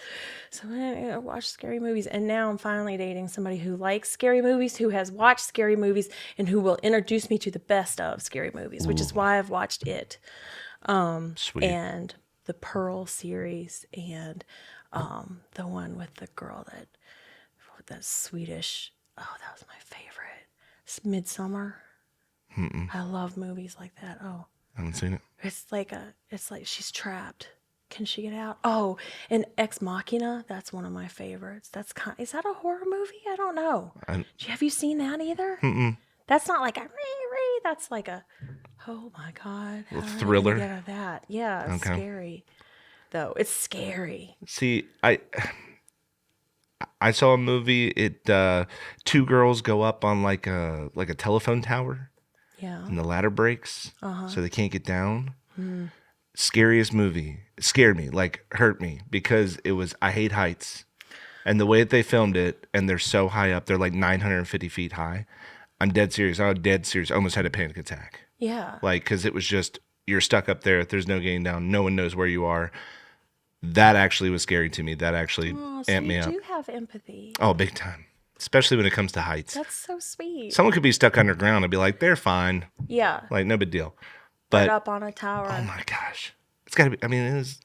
Speaker 2: So I watched scary movies. And now I'm finally dating somebody who likes scary movies, who has watched scary movies, and who will introduce me to the best of scary movies, which is why I've watched it.
Speaker 1: Sweet.
Speaker 2: And the Pearl series, and the one with the girl that Swedish. Oh, that was my favorite. Midsummer. I love movies like that. Oh,
Speaker 1: I haven't seen it.
Speaker 2: it's like she's trapped. Can she get out? Oh, and Ex Machina. That's one of my favorites. Is that a horror movie? I don't know. Have you seen that either? That's not like a that's like a, oh my God. How did I
Speaker 1: thriller?
Speaker 2: get out of that? Yeah, it's scary. Though it's scary.
Speaker 1: See, I saw a movie. Two girls go up on like a telephone tower,
Speaker 2: Yeah.
Speaker 1: and the ladder breaks, so they can't get down. Scariest movie. It scared me, like hurt me, because I hate heights, and the way that they filmed it, and they're so high up, they're like 950 feet high. I'm dead serious. I was dead serious. I almost had a panic attack.
Speaker 2: Yeah.
Speaker 1: Like, because it was just, you're stuck up there. There's no getting down. No one knows where you are. That actually was scary to me. That actually amped me up.
Speaker 2: You do have empathy.
Speaker 1: Oh, big time. Especially when it comes to heights.
Speaker 2: That's so sweet.
Speaker 1: Someone could be stuck underground and be like, they're fine.
Speaker 2: Yeah.
Speaker 1: Like, no big deal.
Speaker 2: But
Speaker 1: But,
Speaker 2: up on a tower.
Speaker 1: oh my gosh. It's got to be. I mean, it was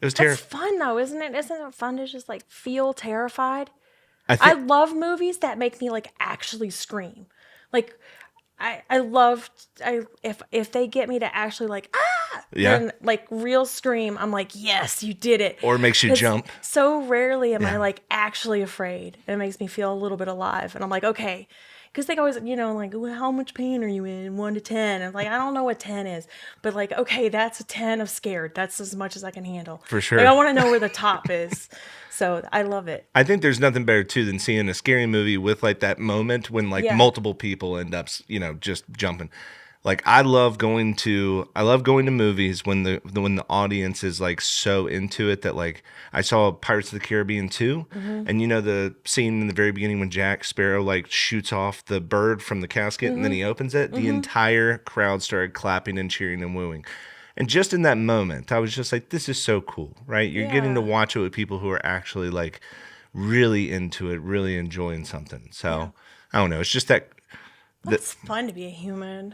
Speaker 2: That's
Speaker 1: terrifying.
Speaker 2: fun though, isn't it? Isn't it fun to just like feel terrified?
Speaker 1: I
Speaker 2: I
Speaker 1: think.
Speaker 2: love movies that make me like actually scream. Like I love if they get me to actually like
Speaker 1: Yeah.
Speaker 2: then like real scream, I'm like, yes, you did it.
Speaker 1: Or it makes you
Speaker 2: Because
Speaker 1: jump.
Speaker 2: so rarely am I
Speaker 1: Yeah.
Speaker 2: like actually afraid. It makes me feel a little bit alive. And I'm like, okay. Because they always, like, well, how much pain are you in? 1 to 10. And like, I don't know what 10 is. But like, okay, that's a 10 of scared. That's as much as I can handle.
Speaker 1: For
Speaker 2: Like, I
Speaker 1: sure.
Speaker 2: want to know where the top is. So I love it.
Speaker 1: I think there's nothing better too than seeing a scary movie with like that moment when like
Speaker 2: Yeah.
Speaker 1: multiple people end up, just jumping. Like I love going to movies when the audience is like so into it that like I saw Pirates of the Caribbean 2, and the scene in the very beginning when Jack Sparrow like shoots off the bird from the casket and then he opens it, the entire crowd started clapping and cheering and wooing. And just in that moment, I was just like, this is so cool, right? You're getting to
Speaker 2: Yeah.
Speaker 1: watch it with people who are actually like really into it, really enjoying something. So I don't know. It's just that,
Speaker 2: It's fun to be a human.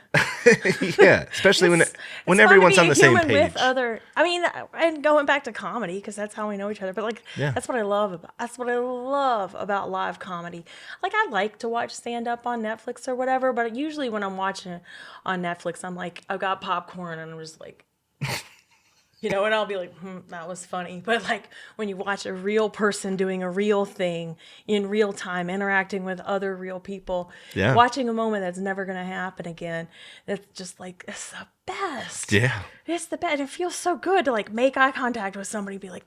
Speaker 1: yeah, especially when
Speaker 2: It's fun to
Speaker 1: everyone's
Speaker 2: be
Speaker 1: on
Speaker 2: a
Speaker 1: the same
Speaker 2: human
Speaker 1: page.
Speaker 2: with other. I mean, and going back to comedy because that's how we know each other. But like,
Speaker 1: Yeah.
Speaker 2: that's what I love about. That's what I love about live comedy. Like, I like to watch stand up on Netflix or whatever. But usually when I'm watching it on Netflix, I'm like, I've got popcorn and I'm just like, and I'll be like, that was funny. But like when you watch a real person doing a real thing in real time, interacting with other real people,
Speaker 1: Yeah.
Speaker 2: watching a moment that's never going to happen again, it's just like, it's the best.
Speaker 1: Yeah.
Speaker 2: It's the best. It feels so good to like make eye contact with somebody and be like,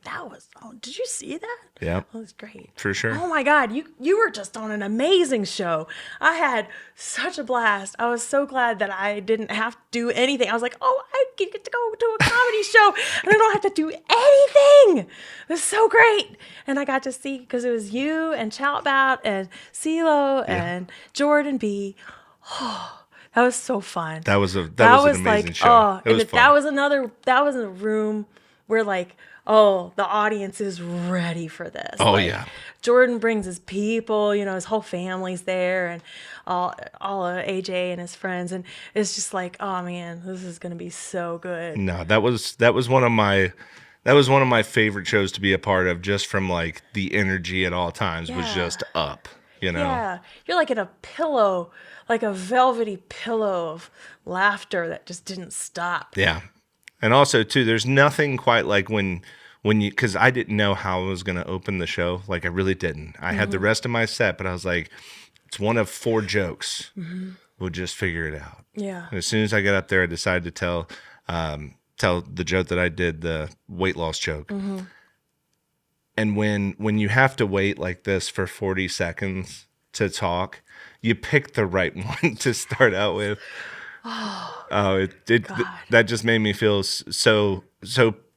Speaker 2: did you see that?
Speaker 1: Yeah.
Speaker 2: That was great.
Speaker 1: For sure.
Speaker 2: Oh my God, you were just on an amazing show. I had such a blast. I was so glad that I didn't have to do anything. I was like, oh, I get to go to a comedy show and I don't have to do anything. It was so great. And I got to see, because it was you and Choutbout and CeeLo and Jordan B. Oh, that was so fun.
Speaker 1: That was an amazing
Speaker 2: like,
Speaker 1: show.
Speaker 2: oh,
Speaker 1: It was
Speaker 2: and
Speaker 1: fun.
Speaker 2: that was a room where like, oh, the audience is ready for this.
Speaker 1: Oh,
Speaker 2: Like,
Speaker 1: yeah.
Speaker 2: Jordan brings his people, his whole family's there, and all of AJ and his friends, and it's just like, oh man, this is gonna be so good.
Speaker 1: No, that was one of my favorite shows to be a part of, just from like the energy at all times was
Speaker 2: Yeah.
Speaker 1: just up,
Speaker 2: Yeah, you're like in a pillow, like a velvety pillow of laughter that just didn't stop.
Speaker 1: Yeah. And also too, there's nothing quite like when you, because I didn't know how I was going to open the show. Like I really didn't. I had the rest of my set, but I was like, it's one of 4 jokes. We'll just figure it out.
Speaker 2: Yeah.
Speaker 1: And as soon as I got up there, I decided to tell the joke that I did, the weight loss joke. And when you have to wait like this for 40 seconds to talk, you pick the right one to start out with. Oh, that just made me feel so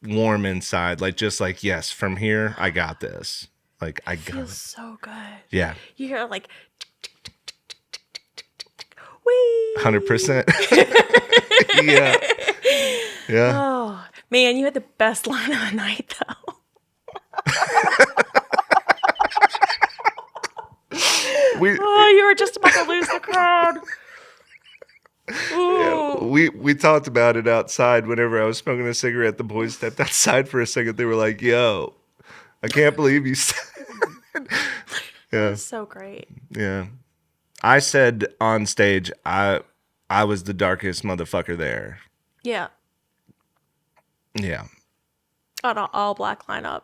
Speaker 1: warm inside. Like, just like, yes, from here I got this. Like, I got
Speaker 2: Feels
Speaker 1: it.
Speaker 2: so good.
Speaker 1: Yeah,
Speaker 2: You hear like, wee.
Speaker 1: 100%. Yeah, yeah.
Speaker 2: Oh man, you had the best line of the night though. Oh, you were just about to lose the crowd. Ooh.
Speaker 1: We talked about it outside. Whenever I was smoking a cigarette, the boys stepped outside for a second. They were like, "Yo, I can't believe you said." Yeah,
Speaker 2: So great.
Speaker 1: yeah. I said on stage, I was the darkest motherfucker there.
Speaker 2: Yeah.
Speaker 1: Yeah.
Speaker 2: On an all black lineup.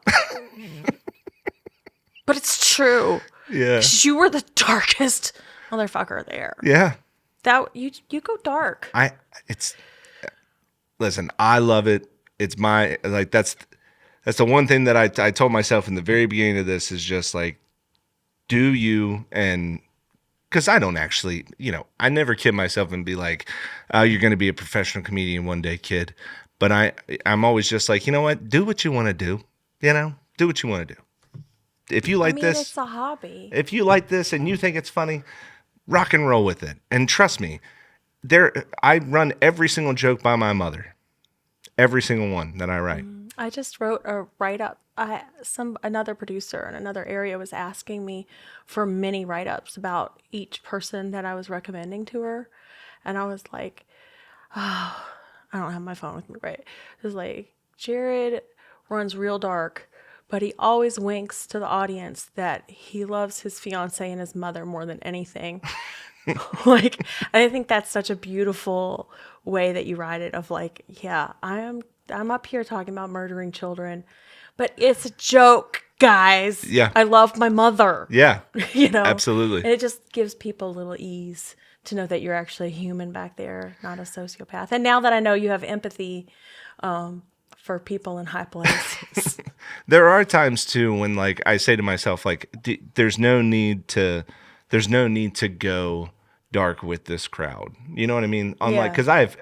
Speaker 2: But it's true.
Speaker 1: Yeah.
Speaker 2: 'Cause you were the darkest motherfucker there.
Speaker 1: Yeah.
Speaker 2: That you go dark.
Speaker 1: Listen, I love it. It's my, like, that's the one thing that I told myself in the very beginning of this is just like, do you, and because I don't actually, I never kid myself and be like, oh, you're going to be a professional comedian one day, kid. But I'm always just like, you know what? Do what you want to do. Do what you want to do. If you like this,
Speaker 2: it's a hobby.
Speaker 1: if you like this and you think it's funny, rock and roll with it. And trust me, I run every single joke by my mother. Every single one that I write.
Speaker 2: I just wrote a write-up. Another producer in another area was asking me for mini write-ups about each person that I was recommending to her. And I was like, oh, I don't have my phone with me, right? It was like, Jared runs real dark, but he always winks to the audience that he loves his fiance and his mother more than anything. Like, I think that's such a beautiful way that you write it of like, yeah, I'm up here talking about murdering children, but it's a joke, guys.
Speaker 1: Yeah.
Speaker 2: I love my mother.
Speaker 1: Yeah.
Speaker 2: You know?
Speaker 1: Absolutely.
Speaker 2: And it just gives people a little ease to know that you're actually a human back there, not a sociopath. And now that I know you have empathy for people in high places.
Speaker 1: There are times too when like I say to myself like there's no need to go dark with this crowd. You know what I mean? Unlike cuz I have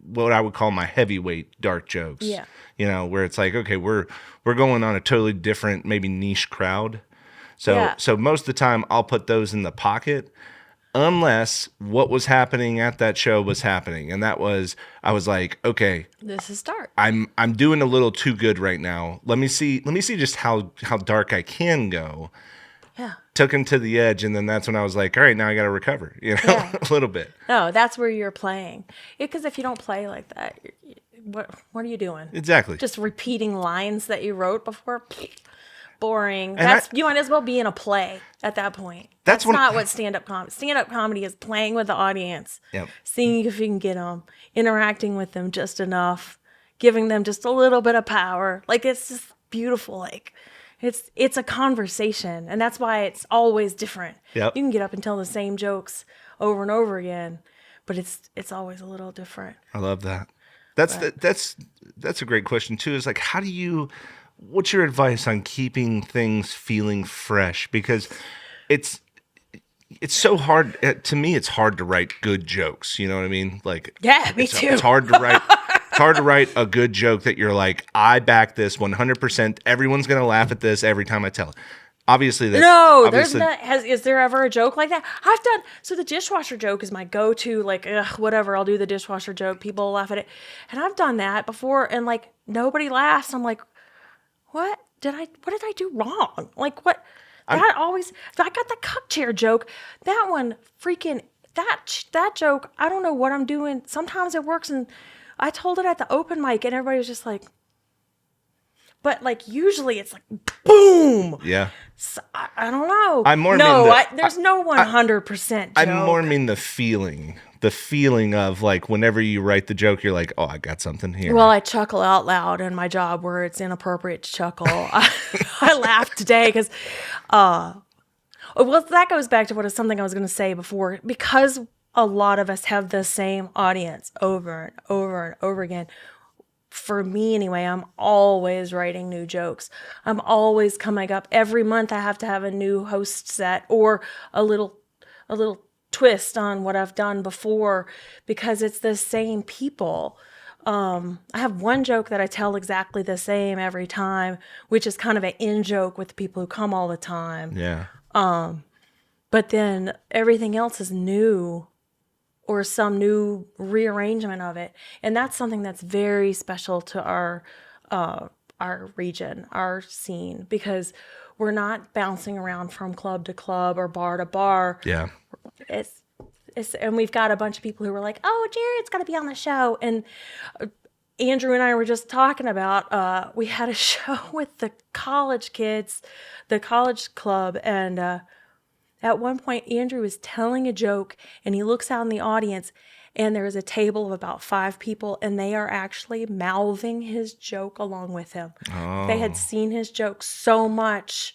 Speaker 1: what I would call my heavyweight dark jokes.
Speaker 2: Yeah.
Speaker 1: You know, where it's like okay, we're going on a totally different maybe niche crowd. So most of the time I'll put those in the pocket unless what was happening at that show was happening. And that was I was like, okay,
Speaker 2: This is dark.
Speaker 1: I'm doing a little too good right now. Let me see just how dark I can go.
Speaker 2: Yeah.
Speaker 1: Took him to the edge, and then that's when I was like, all right, now I got to recover, you know, a little bit.
Speaker 2: No, that's where you're playing. Because if you don't play like that, what are you doing?
Speaker 1: Exactly.
Speaker 2: Just repeating lines that you wrote before? Boring.
Speaker 1: And
Speaker 2: You might as well be in a play at that point.
Speaker 1: That's
Speaker 2: not what stand-up comedy. Stand-up comedy is playing with the audience,
Speaker 1: Yep.
Speaker 2: seeing if you can get them, interacting with them just enough, giving them just a little bit of power. Like it's just beautiful. Like it's a conversation, and that's why it's always different.
Speaker 1: Yep.
Speaker 2: You can get up and tell the same jokes over and over again, but it's always a little different.
Speaker 1: I love that. That's a great question too. Is like, what's your advice on keeping things feeling fresh? Because it's so hard to me. It's hard to write good jokes. You know what I mean? Like,
Speaker 2: Yeah, me too.
Speaker 1: It's hard to write. It's hard to write a good joke that you're like, I back this 100%. Everyone's gonna laugh at this every time I tell it. Obviously,
Speaker 2: There's not. Is there ever a joke like that? So the dishwasher joke is my go-to. Like, whatever, I'll do the dishwasher joke. People laugh at it, and I've done that before, and like nobody laughs. I'm like, what did I do wrong? Like what? I got the cup chair joke. That one freaking that joke. I don't know what I'm doing. Sometimes it works, and I told it at the open mic, and everybody was just like. But like usually it's like boom.
Speaker 1: Yeah.
Speaker 2: So, I don't know. There's no 100% joke.
Speaker 1: I more mean the feeling of like whenever you write the joke, you're like, oh, I got something here.
Speaker 2: Well, I chuckle out loud in my job where it's inappropriate to chuckle. I laughed today because, well, that goes back to something I was going to say before. Because a lot of us have the same audience over and over and over again. For me anyway, I'm always writing new jokes. I'm always coming up. Every month I have to have a new host set or a little twist on what I've done before because it's the same people. I have one joke that I tell exactly the same every time, which is kind of an in joke with the people who come all the time.
Speaker 1: Yeah.
Speaker 2: But then everything else is new. Or some new rearrangement of it. And that's something that's very special to our region, our scene, because we're not bouncing around from club to club or bar to bar.
Speaker 1: Yeah.
Speaker 2: And we've got a bunch of people who were like, oh, Jared's got to be on the show. And Andrew and I were just talking about, we had a show with the college kids, the college club, and at one point, Andrew was telling a joke, and he looks out in the audience, and there is a table of about 5 people, and they are actually mouthing his joke along with him.
Speaker 1: Oh.
Speaker 2: They had seen his joke so much,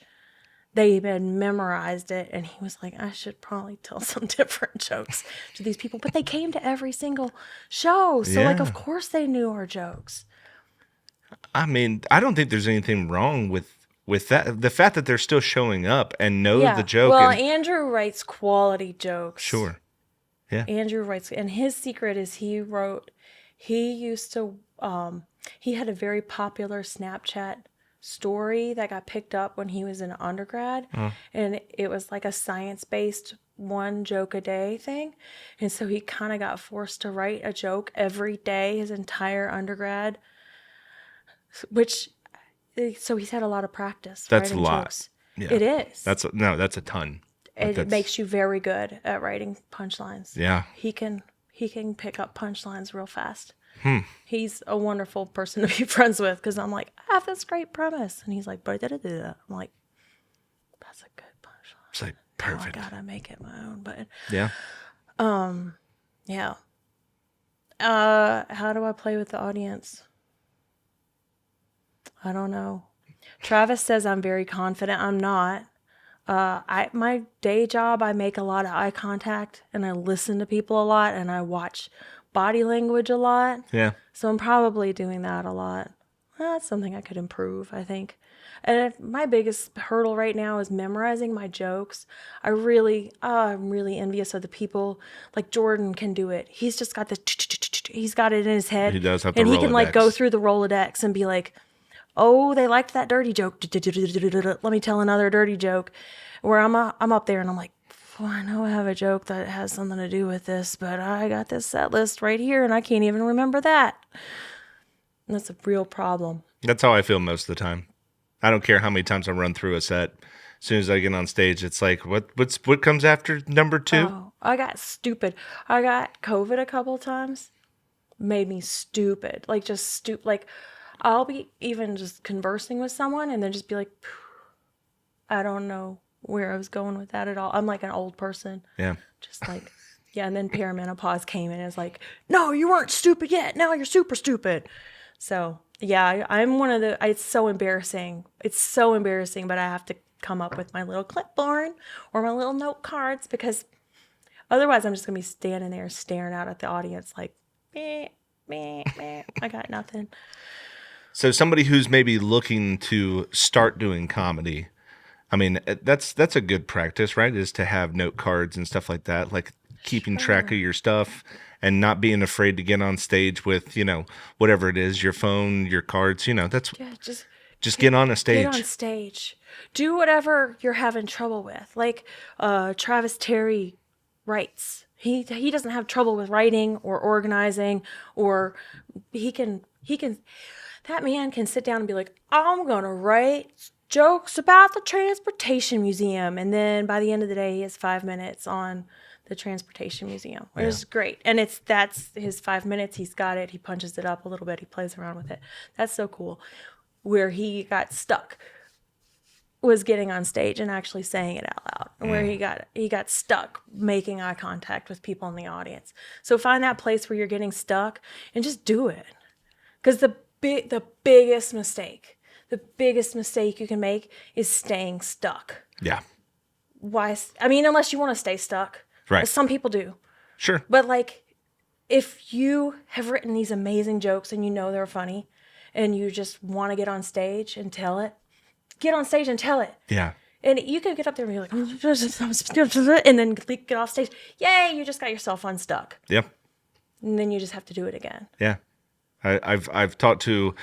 Speaker 2: they had memorized it, and he was like, I should probably tell some different jokes to these people. But they came to every single show, so like, of course they knew our jokes.
Speaker 1: I mean, I don't think there's anything wrong with that, the fact that they're still showing up and know the joke.
Speaker 2: Well, Andrew writes quality jokes.
Speaker 1: Sure. Yeah.
Speaker 2: Andrew writes, and his secret is he used to, he had a very popular Snapchat story that got picked up when he was in undergrad. And it was like a science-based 1 joke a day thing. And so he kind of got forced to write a joke every day his entire undergrad, so he's had a lot of practice.
Speaker 1: That's
Speaker 2: writing
Speaker 1: a lot.
Speaker 2: Jokes.
Speaker 1: Yeah.
Speaker 2: It is.
Speaker 1: That's a ton.
Speaker 2: It makes you very good at writing punchlines.
Speaker 1: Yeah.
Speaker 2: He can pick up punchlines real fast. He's a wonderful person to be friends with because I'm like, I have this great premise. And he's like, I'm like, that's a good punchline.
Speaker 1: It's like,
Speaker 2: Now I
Speaker 1: perfect.
Speaker 2: gotta make it my own. But
Speaker 1: Yeah.
Speaker 2: yeah. How do I play with the audience? I don't know. Travis says I'm very confident. I'm not. My day job, I make a lot of eye contact and I listen to people a lot and I watch body language a lot.
Speaker 1: Yeah.
Speaker 2: So I'm probably doing that a lot. That's something I could improve, I think. And my biggest hurdle right now is memorizing my jokes. I'm really envious of the people like Jordan can do it. He's just got he's got it in his head.
Speaker 1: He does have the
Speaker 2: and he can like go
Speaker 1: Rolodex.
Speaker 2: through the Rolodex and be like, oh, they liked that dirty joke. Let me tell another dirty joke. Where I'm up there and I'm like, well, I know I have a joke that has something to do with this, but I got this set list right here and I can't even remember that. And that's a real problem.
Speaker 1: That's how I feel most of the time. I don't care how many times I run through a set. As soon as I get on stage, it's like, what comes after number 2?
Speaker 2: Oh, I got stupid. I got COVID a couple of times. Made me stupid. Like just stupid. Like I'll be even just conversing with someone and then just be like, I don't know where I was going with that at all. I'm like an old person.
Speaker 1: Yeah.
Speaker 2: Just like, yeah. And then perimenopause came in and it's like, no, you weren't stupid yet. Now you're super stupid. So yeah, I'm one of the, it's so embarrassing. It's so embarrassing, but I have to come up with my little clipboard or my little note cards because otherwise I'm just going to be standing there staring out at the audience like, meh, meh, meh. I got nothing.
Speaker 1: So somebody who's maybe looking to start doing comedy, I mean, that's a good practice, right? Is to have note cards and stuff like that, like keeping track of your stuff and not being afraid to get on stage with, whatever it is, your phone, your cards, that's just get on a stage.
Speaker 2: Get on stage. Do whatever you're having trouble with. Like Travis Terry writes. He doesn't have trouble with writing or organizing or that man can sit down and be like, I'm going to write jokes about the Transportation Museum. And then by the end of the day, he has 5 minutes on the Transportation Museum. It was great. And that's his 5 minutes. He's got it. He punches it up a little bit. He plays around with it. That's so cool. Where he got stuck was getting on stage and actually saying it out loud. Where he got stuck making eye contact with people in the audience. So find that place where you're getting stuck and just do it. Because the biggest mistake you can make is staying stuck.
Speaker 1: Yeah.
Speaker 2: Why? I mean, unless you want to stay stuck.
Speaker 1: Right.
Speaker 2: Some people do.
Speaker 1: Sure.
Speaker 2: But like, if you have written these amazing jokes and you know they're funny and you just want to get on stage and tell it, get on stage and tell it.
Speaker 1: Yeah.
Speaker 2: And you can get up there and be like, and then get off stage. Yay, you just got yourself unstuck.
Speaker 1: Yep.
Speaker 2: And then you just have to do it again.
Speaker 1: Yeah. I've talked to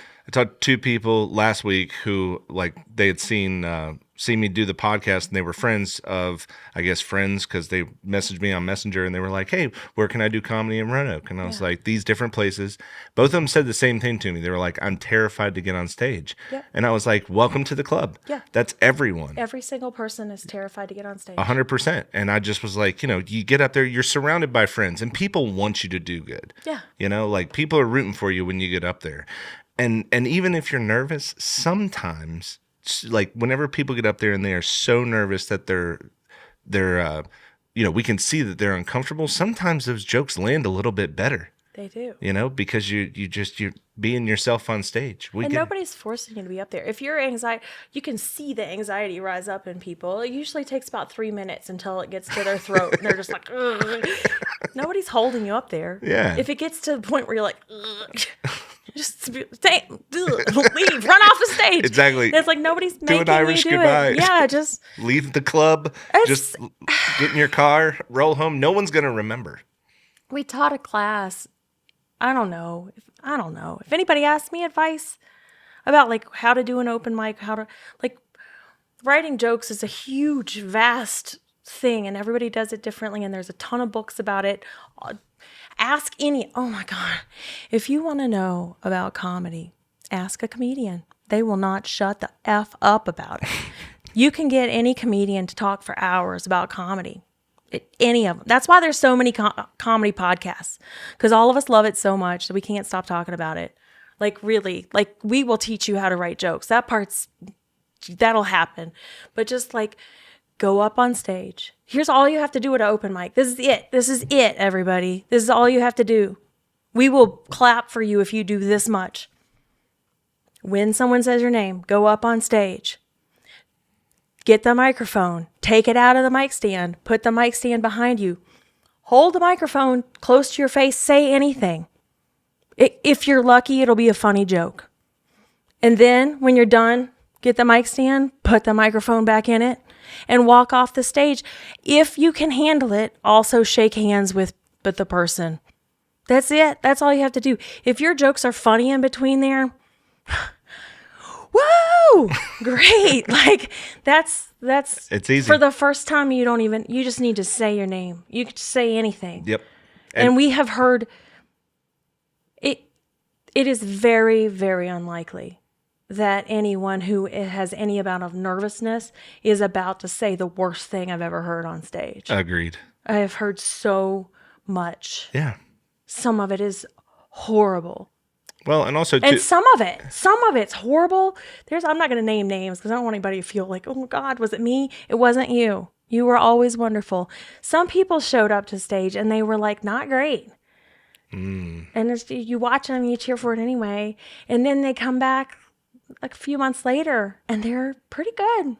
Speaker 1: 2 people last week who like they had seen me do the podcast and they were friends because they messaged me on Messenger and they were like, hey, where can I do comedy in Roanoke? And I was like, these different places. Both of them said the same thing to me. They were like, I'm terrified to get on stage.
Speaker 2: Yeah.
Speaker 1: And I was like, welcome to the club.
Speaker 2: Yeah.
Speaker 1: That's everyone.
Speaker 2: Every single person is terrified to get on stage.
Speaker 1: 100%. And I just was like, you get up there, you're surrounded by friends and people want you to do good.
Speaker 2: Yeah.
Speaker 1: Like people are rooting for you when you get up there. And even if you're nervous, sometimes like whenever people get up there and they are so nervous that they're we can see that they're uncomfortable. Sometimes those jokes land a little bit better.
Speaker 2: They do.
Speaker 1: Because you're being yourself on stage.
Speaker 2: Nobody's forcing you to be up there. If you're anxiety, you can see the anxiety rise up in people. It usually takes about 3 minutes until it gets to their throat. And they're just like, ugh. Nobody's holding you up there.
Speaker 1: Yeah.
Speaker 2: If it gets to the point where you're like, ugh, just leave, run off the stage.
Speaker 1: Exactly.
Speaker 2: And it's like nobody's making
Speaker 1: an Irish
Speaker 2: you do
Speaker 1: goodbye.
Speaker 2: it. Yeah, just
Speaker 1: leave the club. Just get in your car, roll home. No one's gonna remember.
Speaker 2: We taught a class. I don't know. If anybody asks me advice about like how to do an open mic, writing jokes is a huge, vast thing and everybody does it differently and there's a ton of books about it. Oh my God. If you want to know about comedy, ask a comedian. They will not shut the F up about it. You can get any comedian to talk for hours about comedy. Any of them. That's why there's so many comedy podcasts, because all of us love it so much that we can't stop talking about it. Like, really, like, we will teach you how to write jokes. That'll happen. But just like, go up on stage. Here's all you have to do at an open mic. This is it. This is it, everybody. This is all you have to do. We will clap for you if you do this much. When someone says your name, go up on stage. Get the microphone. Take it out of the mic stand. Put the mic stand behind you. Hold the microphone close to your face. Say anything. If you're lucky, it'll be a funny joke. And then when you're done, get the mic stand, put the microphone back in it, and walk off the stage. If you can handle it, also shake hands with the person. That's it. That's all you have to do. If your jokes are funny in between there, woo! Great. Like, that's
Speaker 1: it's easy.
Speaker 2: For the first time, you just need to say your name. You could say anything.
Speaker 1: Yep.
Speaker 2: And we have heard it is very, very unlikely that anyone who has any amount of nervousness is about to say the worst thing I've ever heard on stage.
Speaker 1: Agreed.
Speaker 2: I have heard so much.
Speaker 1: Yeah.
Speaker 2: Some of it is horrible.
Speaker 1: Well, and also
Speaker 2: and some of it's horrible. I'm not going to name names because I don't want anybody to feel like, oh my God, was it me? It wasn't you. You were always wonderful. Some people showed up to stage and they were like, not great. And you watch them, you cheer for it anyway. And then they come back like a few months later and they're pretty good. And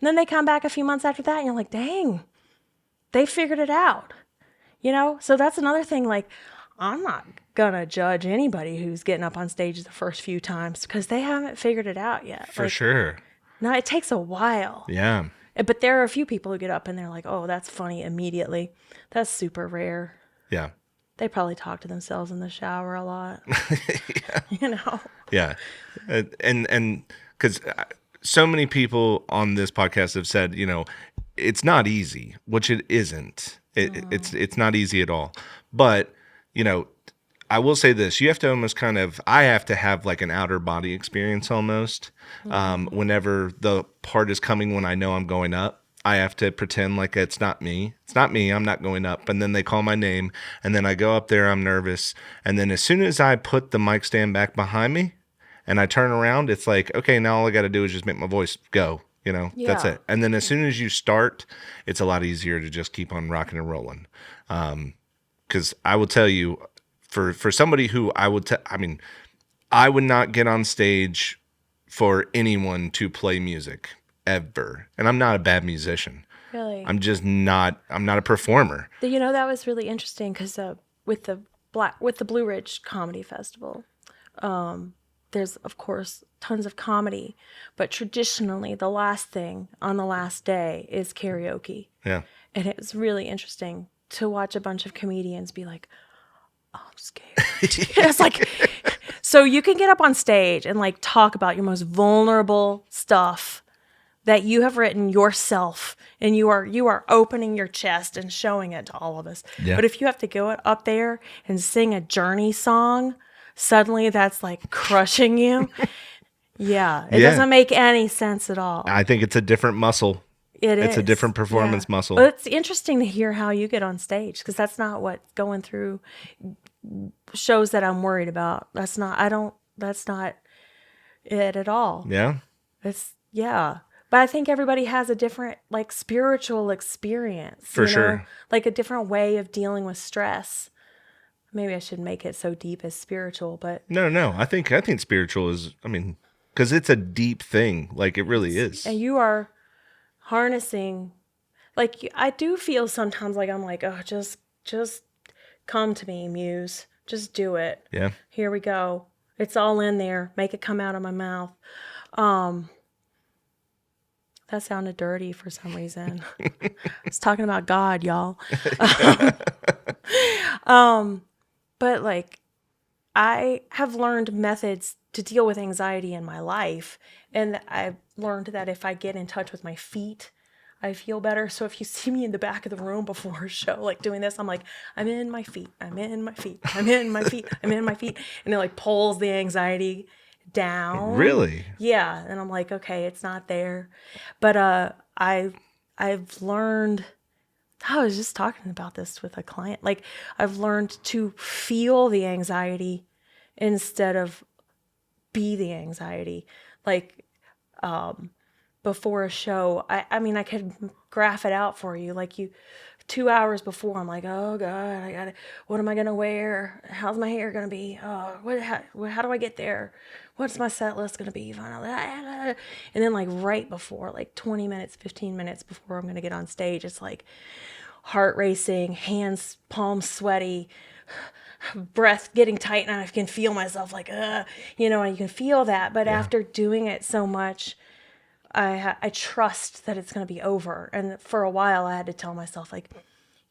Speaker 2: then they come back a few months after that and you're like, dang, they figured it out. You know? So that's another thing. Like, I'm not going to judge anybody who's getting up on stage the first few times because they haven't figured it out yet.
Speaker 1: For sure.
Speaker 2: No, it takes a while.
Speaker 1: Yeah.
Speaker 2: But there are a few people who get up and they're like, oh, that's funny immediately. That's super rare.
Speaker 1: Yeah.
Speaker 2: They probably talk to themselves in the shower a lot.
Speaker 1: Yeah.
Speaker 2: You know?
Speaker 1: Yeah. And because so many people on this podcast have said, you know, it's not easy, which it isn't. It's not easy at all. But, you know, I will say this. You have to almost I have to have like an outer body experience almost. Whenever the part is coming when I know I'm going up. I have to pretend like it's not me. It's not me. I'm not going up. And then they call my name. And then I go up there. I'm nervous. And then as soon as I put the mic stand back behind me and I turn around, it's like, okay, now all I got to do is just make my voice go. You know, That's it. And then as soon as you start, it's a lot easier to just keep on rocking and rolling. Because I will tell you, for somebody who I would not get on stage for anyone to play music. Ever. And I'm not a bad musician.
Speaker 2: Really?
Speaker 1: I'm not a performer.
Speaker 2: You know, that was really interesting because with the Blue Ridge Comedy Festival, there's, of course, tons of comedy. But traditionally, the last thing on the last day is karaoke.
Speaker 1: Yeah.
Speaker 2: And it was really interesting to watch a bunch of comedians be like, oh, I'm scared. It's like, so you can get up on stage and like talk about your most vulnerable stuff that you have written yourself, and you are opening your chest and showing it to all of us. Yeah. But if you have to go up there and sing a Journey song, suddenly that's like crushing you. It doesn't make any sense at all.
Speaker 1: I think it's a different muscle. It's a different performance muscle.
Speaker 2: But it's interesting to hear how you get on stage because that's not what going through shows that I'm worried about. That's not it at all.
Speaker 1: Yeah.
Speaker 2: But I think everybody has a different, like, spiritual experience.
Speaker 1: For sure.
Speaker 2: Like a different way of dealing with stress. Maybe I should make it so deep as spiritual, but...
Speaker 1: No. I think spiritual is, because it's a deep thing. Like, it really is.
Speaker 2: And you are harnessing... Like, I do feel sometimes like I'm like, oh, just come to me, Muse. Just do it.
Speaker 1: Yeah.
Speaker 2: Here we go. It's all in there. Make it come out of my mouth. That sounded dirty for some reason. I was talking about God, y'all. But like, I have learned methods to deal with anxiety in my life. And I've learned that if I get in touch with my feet, I feel better. So if you see me in the back of the room before a show, like doing this, I'm like, I'm in my feet. I'm in my feet. I'm in my feet. I'm in my feet. And it like pulls the anxiety down.
Speaker 1: Really?
Speaker 2: Yeah. And I'm like, okay, it's not there. But I've learned I was just talking about this with a client. Like, I've learned to feel the anxiety instead of be the anxiety. Like, before a show, I mean, I could graph it out for you. Like, 2 hours before, I'm like, oh God, what am I going to wear? How's my hair going to be? Oh, how do I get there? What's my set list going to be? And then like right before, like 20 minutes, 15 minutes before I'm going to get on stage, it's like heart racing, hands, palms sweaty, breath getting tight, and I can feel myself like, and you can feel that. But after doing it so much, I trust that it's going to be over. And for a while, I had to tell myself, like,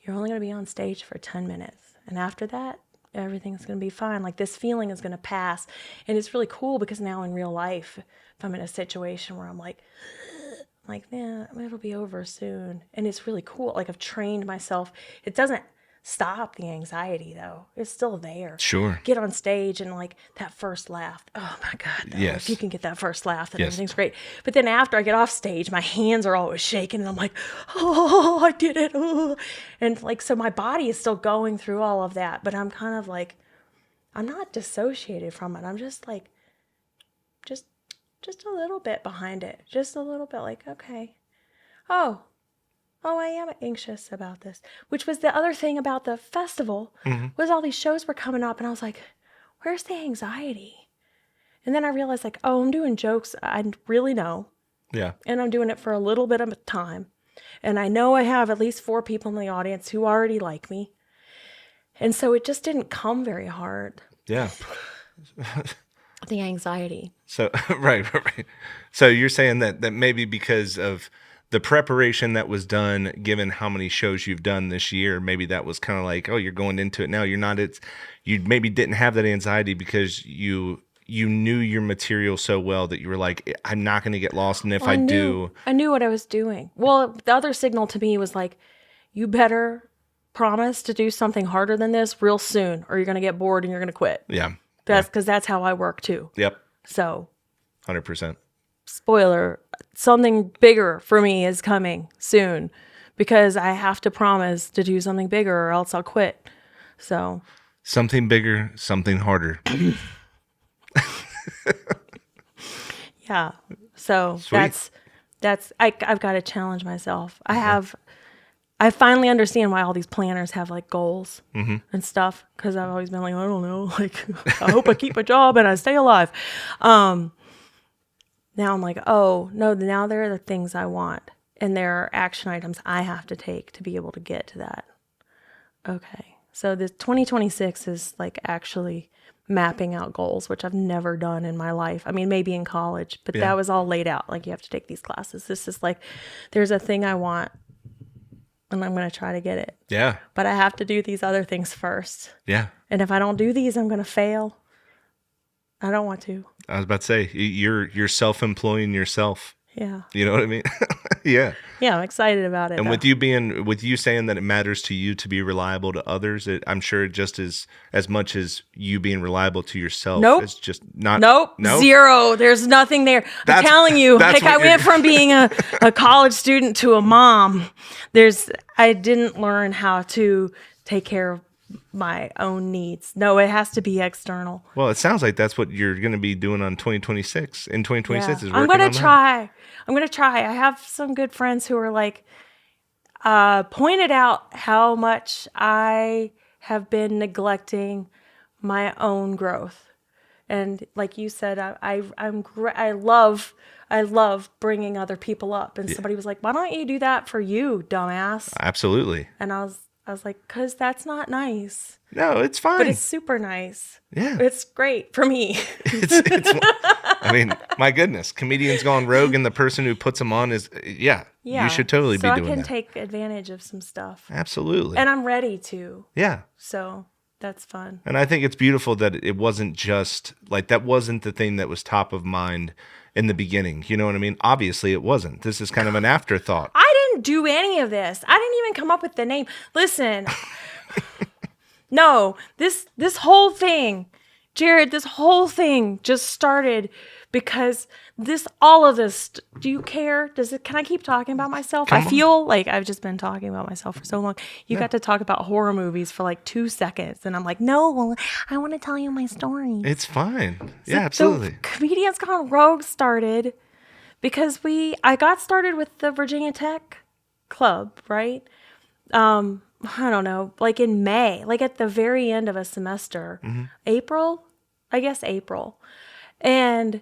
Speaker 2: you're only going to be on stage for 10 minutes. And after that, everything's going to be fine. Like, this feeling is going to pass. And it's really cool because now in real life, if I'm in a situation where I'm like, yeah, it'll be over soon. And it's really cool. Like, I've trained myself. It doesn't stop the anxiety, though. It's still there.
Speaker 1: Sure.
Speaker 2: Get on stage and like that first laugh. Oh my God. No.
Speaker 1: Yes.
Speaker 2: If you can get that first laugh, then everything's great. But then after I get off stage, my hands are always shaking and I'm like, oh, I did it. Oh. And like, so my body is still going through all of that, but I'm kind of like, I'm not dissociated from it. I'm just like, just a little bit behind it. Just a little bit like, okay. Oh, I am anxious about this, which was the other thing about the festival was all these shows were coming up and I was like, where's the anxiety? And then I realized like, oh, I'm doing jokes I really know.
Speaker 1: Yeah.
Speaker 2: And I'm doing it for a little bit of time. And I know I have at least 4 people in the audience who already like me. And so it just didn't come very hard.
Speaker 1: Yeah.
Speaker 2: The anxiety.
Speaker 1: So, right. So you're saying that maybe because of the preparation that was done, given how many shows you've done this year, maybe that was kind of like, oh, you're going into it now. You're not. You maybe didn't have that anxiety because you knew your material so well that you were like, I'm not going to get lost. And if I do,
Speaker 2: I knew what I was doing. Well, the other signal to me was like, you better promise to do something harder than this real soon, or you're going to get bored and you're going to quit.
Speaker 1: Yeah.
Speaker 2: That's because that's how I work too.
Speaker 1: Yep.
Speaker 2: So.
Speaker 1: 100%.
Speaker 2: Spoiler, something bigger for me is coming soon because I have to promise to do something bigger or else I'll quit. So
Speaker 1: something bigger, something harder.
Speaker 2: Yeah. So
Speaker 1: Sweet.
Speaker 2: I've got to challenge myself. I finally understand why all these planners have like goals and stuff. Cause I've always been like, I don't know, like I hope I keep a job and I stay alive. Now I'm like, oh, no, now there are the things I want. And there are action items I have to take to be able to get to that. Okay. So the 2026 is like actually mapping out goals, which I've never done in my life. I mean, maybe in college, but that was all laid out. Like you have to take these classes. This is like, there's a thing I want and I'm going to try to get it.
Speaker 1: Yeah.
Speaker 2: But I have to do these other things first.
Speaker 1: Yeah.
Speaker 2: And if I don't do these, I'm going to fail. I don't want to.
Speaker 1: I was about to say, you're self-employing yourself.
Speaker 2: Yeah.
Speaker 1: You know what I mean? Yeah.
Speaker 2: Yeah, I'm excited about it.
Speaker 1: And with you saying that it matters to you to be reliable to others, I'm sure just as much as you being reliable to yourself.
Speaker 2: Nope.
Speaker 1: It's just not.
Speaker 2: Nope. Zero. There's nothing there. I'm telling you, like I went from being a college student to a mom. I didn't learn how to take care of my own needs. No, it has to be external.
Speaker 1: Well, it sounds like that's what you're going to be doing on 2026. In 2026 is working
Speaker 2: I'm going
Speaker 1: on
Speaker 2: to try. I'm going to try. I have some good friends who are like, pointed out how much I have been neglecting my own growth. And like you said, I love bringing other people up. And somebody was like, why don't you do that for you, dumbass?
Speaker 1: Absolutely.
Speaker 2: And I was like, because that's not nice.
Speaker 1: No, it's fine.
Speaker 2: But it's super nice.
Speaker 1: Yeah.
Speaker 2: It's great for me.
Speaker 1: I mean, my goodness, comedians gone rogue and the person who puts them on is, you should totally be doing that. So I can
Speaker 2: take advantage of some stuff.
Speaker 1: Absolutely.
Speaker 2: And I'm ready to.
Speaker 1: Yeah.
Speaker 2: So that's fun.
Speaker 1: And I think it's beautiful that it wasn't just, like, that wasn't the thing that was top of mind in the beginning. You know what I mean? Obviously, it wasn't. This is kind of an afterthought.
Speaker 2: I didn't do any of this. I didn't even come up with the name. Listen, no, this whole thing Jared, this whole thing just started because all of this, do you care? Can I keep talking about myself?
Speaker 1: Come
Speaker 2: I
Speaker 1: on.
Speaker 2: feel like I've just been talking about myself for so long. You got to talk about horror movies for like 2 seconds. And I'm like, no, well, I want to tell you my story.
Speaker 1: It's fine.
Speaker 2: So
Speaker 1: Yeah, absolutely.
Speaker 2: The Comedians Gone Rogue started because I got started with the Virginia Tech Club, right? I don't know, like in May, like at the very end of a semester, April. And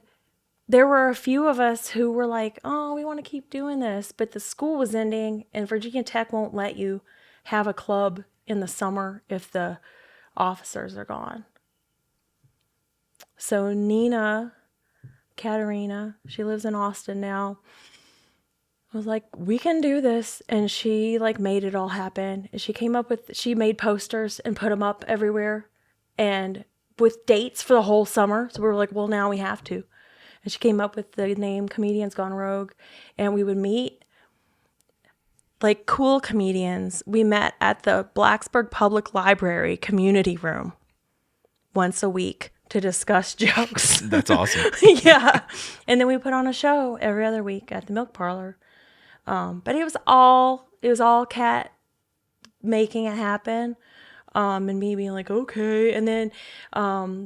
Speaker 2: there were a few of us who were like, oh, we want to keep doing this, but the school was ending and Virginia Tech won't let you have a club in the summer if the officers are gone. So Nina, Katharine, she lives in Austin now, was like, we can do this. And she like made it all happen. And she made posters and put them up everywhere and with dates for the whole summer. So we were like, well, now we have to. And she came up with the name Comedians Gone Rogue. And we would meet like cool comedians. We met at the Blacksburg Public Library community room once a week to discuss jokes.
Speaker 1: That's awesome.
Speaker 2: Yeah. And then we put on a show every other week at the Milk Parlor. But it was all Kat making it happen. And me being like, okay. And then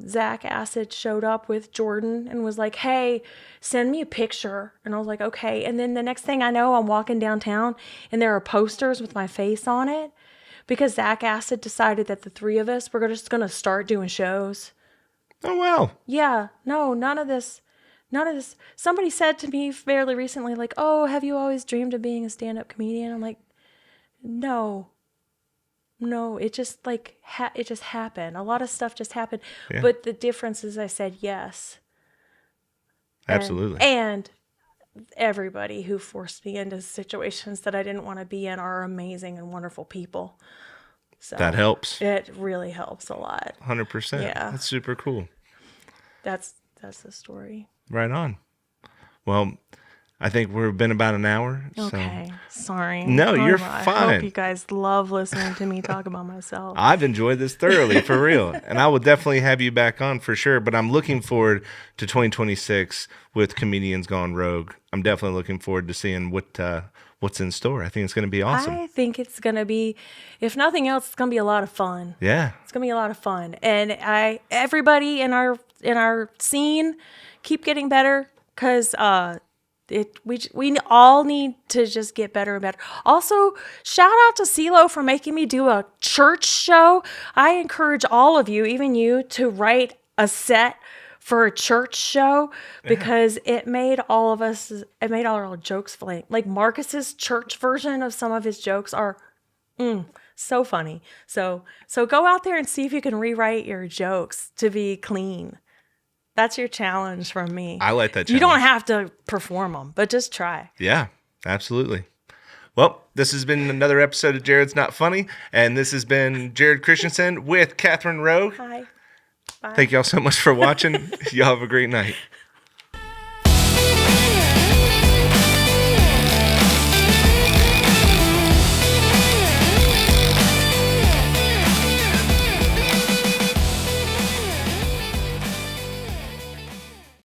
Speaker 2: Zach Acid showed up with Jordan and was like, hey, send me a picture. And I was like, okay. And then the next thing I know, I'm walking downtown and there are posters with my face on it because Zach Acid decided that the three of us were just going to start doing shows.
Speaker 1: Oh, wow.
Speaker 2: Yeah. No, none of this. Somebody said to me fairly recently, like, oh, have you always dreamed of being a stand-up comedian? I'm like, no, it just like, it just happened. A lot of stuff just happened. Yeah. But the difference is I said yes.
Speaker 1: Absolutely.
Speaker 2: And everybody who forced me into situations that I didn't want to be in are amazing and wonderful people. So
Speaker 1: that helps.
Speaker 2: It really helps a lot.
Speaker 1: 100%. Yeah. That's super cool.
Speaker 2: That's the story.
Speaker 1: Right on. Well, I think we've been about an hour.
Speaker 2: Okay. Sorry.
Speaker 1: No, you're fine.
Speaker 2: I hope you guys love listening to me talk about myself.
Speaker 1: I've enjoyed this thoroughly, for real. And I will definitely have you back on for sure. But I'm looking forward to 2026 with Comedians Gone Rogue. I'm definitely looking forward to seeing what's in store. I think it's going to be awesome.
Speaker 2: I think it's going to be, if nothing else, it's going to be a lot of fun.
Speaker 1: Yeah.
Speaker 2: It's going to be a lot of fun. And everybody in our scene, keep getting better because we all need to just get better and better. Also, shout out to CeeLo for making me do a church show. I encourage all of you, even you, to write a set for a church show because it made all our jokes funny. Like Marcus's church version of some of his jokes are so funny. So go out there and see if you can rewrite your jokes to be clean. That's your challenge from me.
Speaker 1: I like that challenge.
Speaker 2: You don't have to perform them, but just try.
Speaker 1: Yeah, absolutely. Well, this has been another episode of Jared's Not Funny, and this has been Jared Christensen with Katherine Rogue.
Speaker 2: Hi. Bye.
Speaker 1: Thank y'all so much for watching. Y'all have a great night.